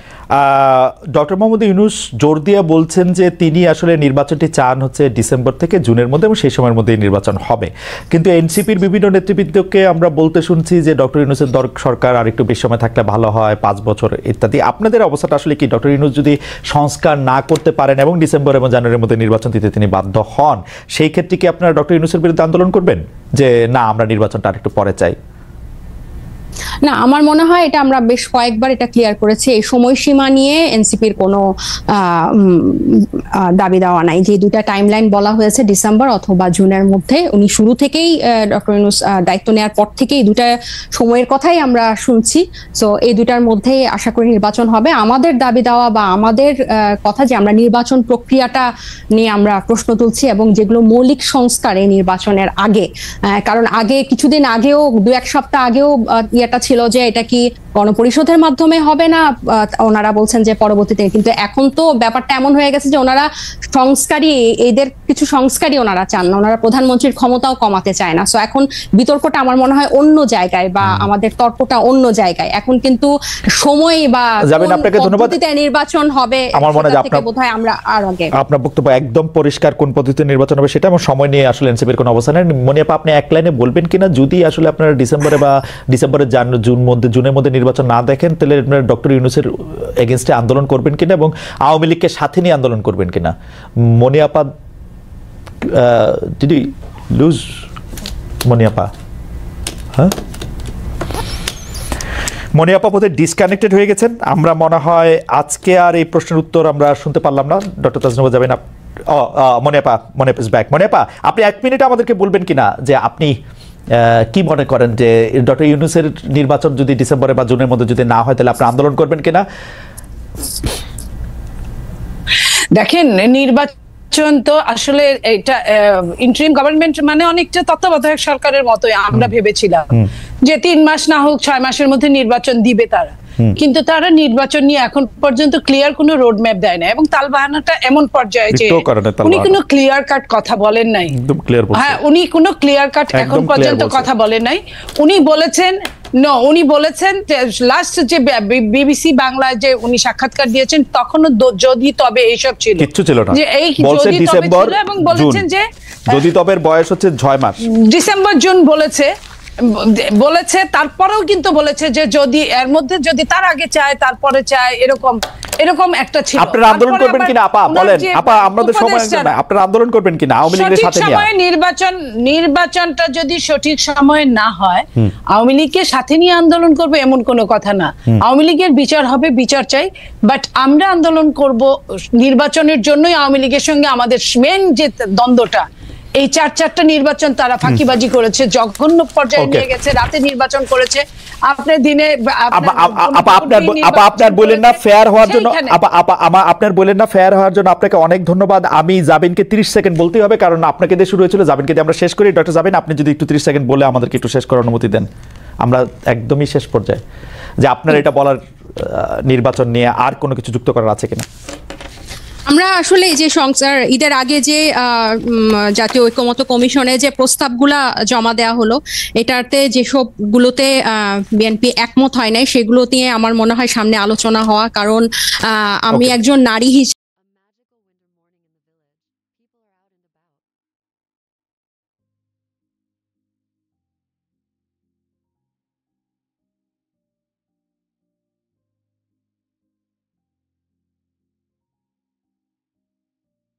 ডক্টর মোহাম্মদ ইউনূস জোর দিয়ে বলছেন যে তিনি আসলে নির্বাচনটি চান হচ্ছে ডিসেম্বর থেকে জুনের মধ্যে এবং সেই সময়ের মধ্যেই নির্বাচন হবে, কিন্তু এনসিপির বিভিন্ন নেতৃবৃন্দকে আমরা বলতে শুনছি যে ডক্টর ইউনূসের সরকার আরেকটু বেশি সময় থাকলে ভালো হয়, 5 বছর ইত্যাদি। আপনাদের অবস্থাটা আসলে কি? ডক্টর ইউনূস যদি সংস্কার না করতে পারেন এবং ডিসেম্বর এবং জানুয়ারির মধ্যে নির্বাচন দিতে তিনি বাধ্য হন, সেই ক্ষেত্রে কি আপনারা ডক্টর ইউনূসের বিরুদ্ধে আন্দোলন করবেন যে না আমরা নির্বাচনটা আরেকটু পরে চাই? না, আমার মনে হয় এটা আমরা বেশ কয়েকবার এটা ক্লিয়ার করেছি, এই সময়সীমা নিয়ে এনসিপির কোনো দাবি দেওয়া নাই। যে দুটা টাইমলাইন বলা হয়েছে ডিসেম্বর অথবা জুনের মধ্যে, উনি শুরু থেকেই ডক্টর ইউনূস দায়িত্ব নেওয়ার পর থেকেই দুটা সময়ের কথাই আমরা শুনছি। সো এই দুটার মধ্যেই আশা করি নির্বাচন হবে। আমাদের দাবি দেওয়া বা আমাদের কথা যে আমরা নির্বাচন প্রক্রিয়াটা নিয়ে আমরা প্রশ্ন তুলছি এবং যেগুলো মৌলিক সংস্কার এই নির্বাচনের আগে, কারণ আগে কিছুদিন আগেও 2-1 সপ্তাহ আগেও এটা ছিল যে এটা কি গণপরিষদের মাধ্যমে হবে না, ওনারা বলছেন যে পরবর্তীতে, কিন্তু এখন তো ব্যাপারটা এমন হয়ে গেছে যে ওনারা সংস্কারই, এদের কিছু সংস্কারই ওনারা চান না, ওনারা প্রধানমন্ত্রীর ক্ষমতাও কমাতে চায় না। সো এখন বিতর্কটা আমার মনে হয় অন্য জায়গায় বা আমাদের তর্কটা অন্য জায়গায়। এখন কিন্তু সময় বা পদ্ধতিতে নির্বাচন হবে আমার মনে হয় বোধহয় আমরা আর আগে আপনার বক্তব্য একদম পরিষ্কার কোন পদ্ধতিতে নির্বাচন হবে সেটা, এবং সময় নিয়ে আসলে এনসিপির কোনো অবস্থান নেই। মনে আপা আপনি এক লাইনে বলবেন কিনা, যদি আসলে আপনারা ডিসেম্বরে বা ডিসেম্বরের জুনের মধ্যে নির্বাচন না দেখেন তাহলে আপনারা ডক্টর ইউনূসের এগেইনস্টে আন্দোলন করবেন কিনা এবং আওয়ামী লীগকে সাথে নিয়ে আন্দোলন করবেন কিনা? মনি আপা, ডিড ইউ লুজ মনি আপা? হ্যাঁ, মনি আপা বোধহয় ডিসকানেক্টেড হয়ে গেছেন। আমরা মনে হয় আজকে আর এই প্রশ্নের উত্তর আমরা শুনতে পারলাম না। ডক্টর তাজনুবা যাবেন। মনি আপা ইজ ব্যাক। মনি আপা, আপনি 1 মিনিট আমাদেরকে বলবেন কিনা যে আপনি কি মনে করেন যে ডক্টর ইউনূসের নির্বাচন যদি ডিসেম্বরে বা জুনের মধ্যে যদি না হয় তাহলে আপনি আন্দোলন করবেন কিনা? দেখেন, নির্বাচন তো আসলে এটা ইন্টারিম গভর্নমেন্ট মানে অনেকটা তত্ত্বাবধায়ক সরকারের মতোই আমরা ভেবেছিলাম যে 3 মাস না হোক 6 মাসের মধ্যে নির্বাচন দিবে তারা, কিন্তু তারা নির্বাচন নিয়ে এখন পর্যন্ত ক্লিয়ার কোনো রোড ম্যাপ দেয় না, এবং তালবাহানাটা এমন পর্যায়ে যে একটুও করে না উনি তালবাহানা। কোনো ক্লিয়ার কাট কথা বলেন নাই। একদম ক্লিয়ার বলছে। হ্যাঁ, উনি কোনো ক্লিয়ার কাট একদম এখন clear পর্যন্ত বলছে। কথা বলেন নাই। উনি বলেছেন উনি বলেছেন লাস্ট যে বিবিসি বাংলায় যে উনি সাক্ষাৎকার দিয়েছেন তখনও যদি তবে এইসব ছিল, কিচ্ছু ছিল না, যে এই বলছে যদি তবে ডিসেম্বর ছিল, এবং বলেছেন জুন। যে যদি তবের বয়স হচ্ছে 6 মাস। ডিসেম্বর জুন বলেছে তারপরেও কিন্তু বলেছে যে যদি এর মধ্যে যদি তার আগে চায় তারপরে চায়, এরকম একটা ছিল। আপনারা আন্দোলন তারপরে করবেন আবার কিনা আপা ওনার বলেন, যে আপা আমাদের সময় উপদেষ্টারা, নাই, আপনারা আন্দোলন করবেন কিনা আওয়ামী লীগের সঠিক সাথে নিয়ে? সময়ে নির্বাচনটা যদি সঠিক সময়ে না হয়, আওয়ামী লীগকে সাথে নিয়ে আন্দোলন করবে এমন কোনো কথা না। আওয়ামী লীগের বিচার হবে, বিচার চাই, বাট আমরা আন্দোলন করব নির্বাচনের জন্যই। আওয়ামী লীগের সঙ্গে আমাদের মেন যে দ্বন্দ্বটা, এই চারটা নির্বাচন তারা ফাঁকিবাজি করেছে, জঘন্য পর্যায়ে নিয়ে গেছে, রাতে নির্বাচন করেছে, আপনার দিনে আপনার বলেন না ফেয়ার হওয়ার জন্য, আপনার বলেন না ফেয়ার হওয়ার জন্য আপনাকে অনেক ধন্যবাদ। আমি জাবিনকে 30 সেকেন্ড বলতেই হবে, কারণ আপনাকে দিয়ে শুরু হয়েছিল, জাবিনকে দিয়ে আমরা শেষ করি। ডক্টর জাবিন, আপনি যদি একটু 30 সেকেন্ড বলে আমাদেরকে একটু শেষ করার অনুমতি দেন, আমরা একদমই শেষ পর্যায়ে, যে আপনার এটা বলার নির্বাচন নিয়ে আর কোনো কিছু যুক্ত করার আছে কিনা। আমরা আসলে এই যে ঈদের আগে যে জাতীয় ঐকমত্য কমিশনে যে প্রস্তাবগুলা জমা দেওয়া হলো, এটাতে যেসবগুলোতে বিএনপি একমত হয় নাই, সেগুলো নিয়ে আমার মনে হয় সামনে আলোচনা হওয়া, কারণ আমি একজন নারী হিসেবে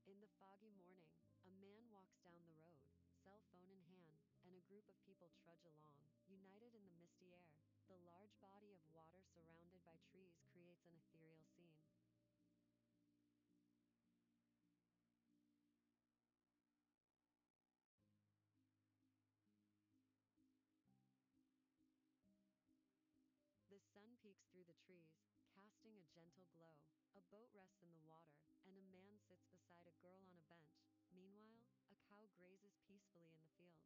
In the foggy morning, a man walks down the road, cell phone in hand, and a group of people trudge along, united in the misty air. The large body of water surrounded by trees creates an ethereal scene. The sun peeks through the trees, casting a gentle glow. A boat rests in the water, and a man sits beside a girl on a bench. Meanwhile, a cow grazes peacefully in the field.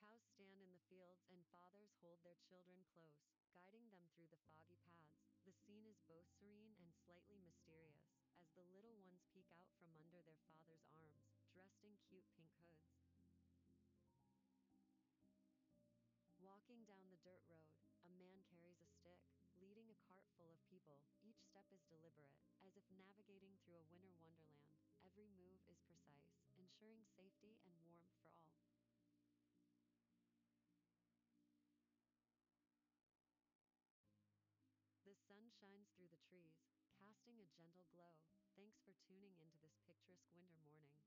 Cows stand in the fields, and fathers hold their children close, guiding them through the foggy paths. The scene is both serene and slightly mysterious, as the little ones peek out from under their father's arms, dressed in cute pink hoods. Walking down the dirt road, a man carries a stick, leading a cart full of people. Each step is deliberate, as if navigating through a winter wonderland. Every move is precise, ensuring safety and warmth for all. The sun shines through the trees, casting a gentle glow. Thanks for tuning into this picturesque winter morning.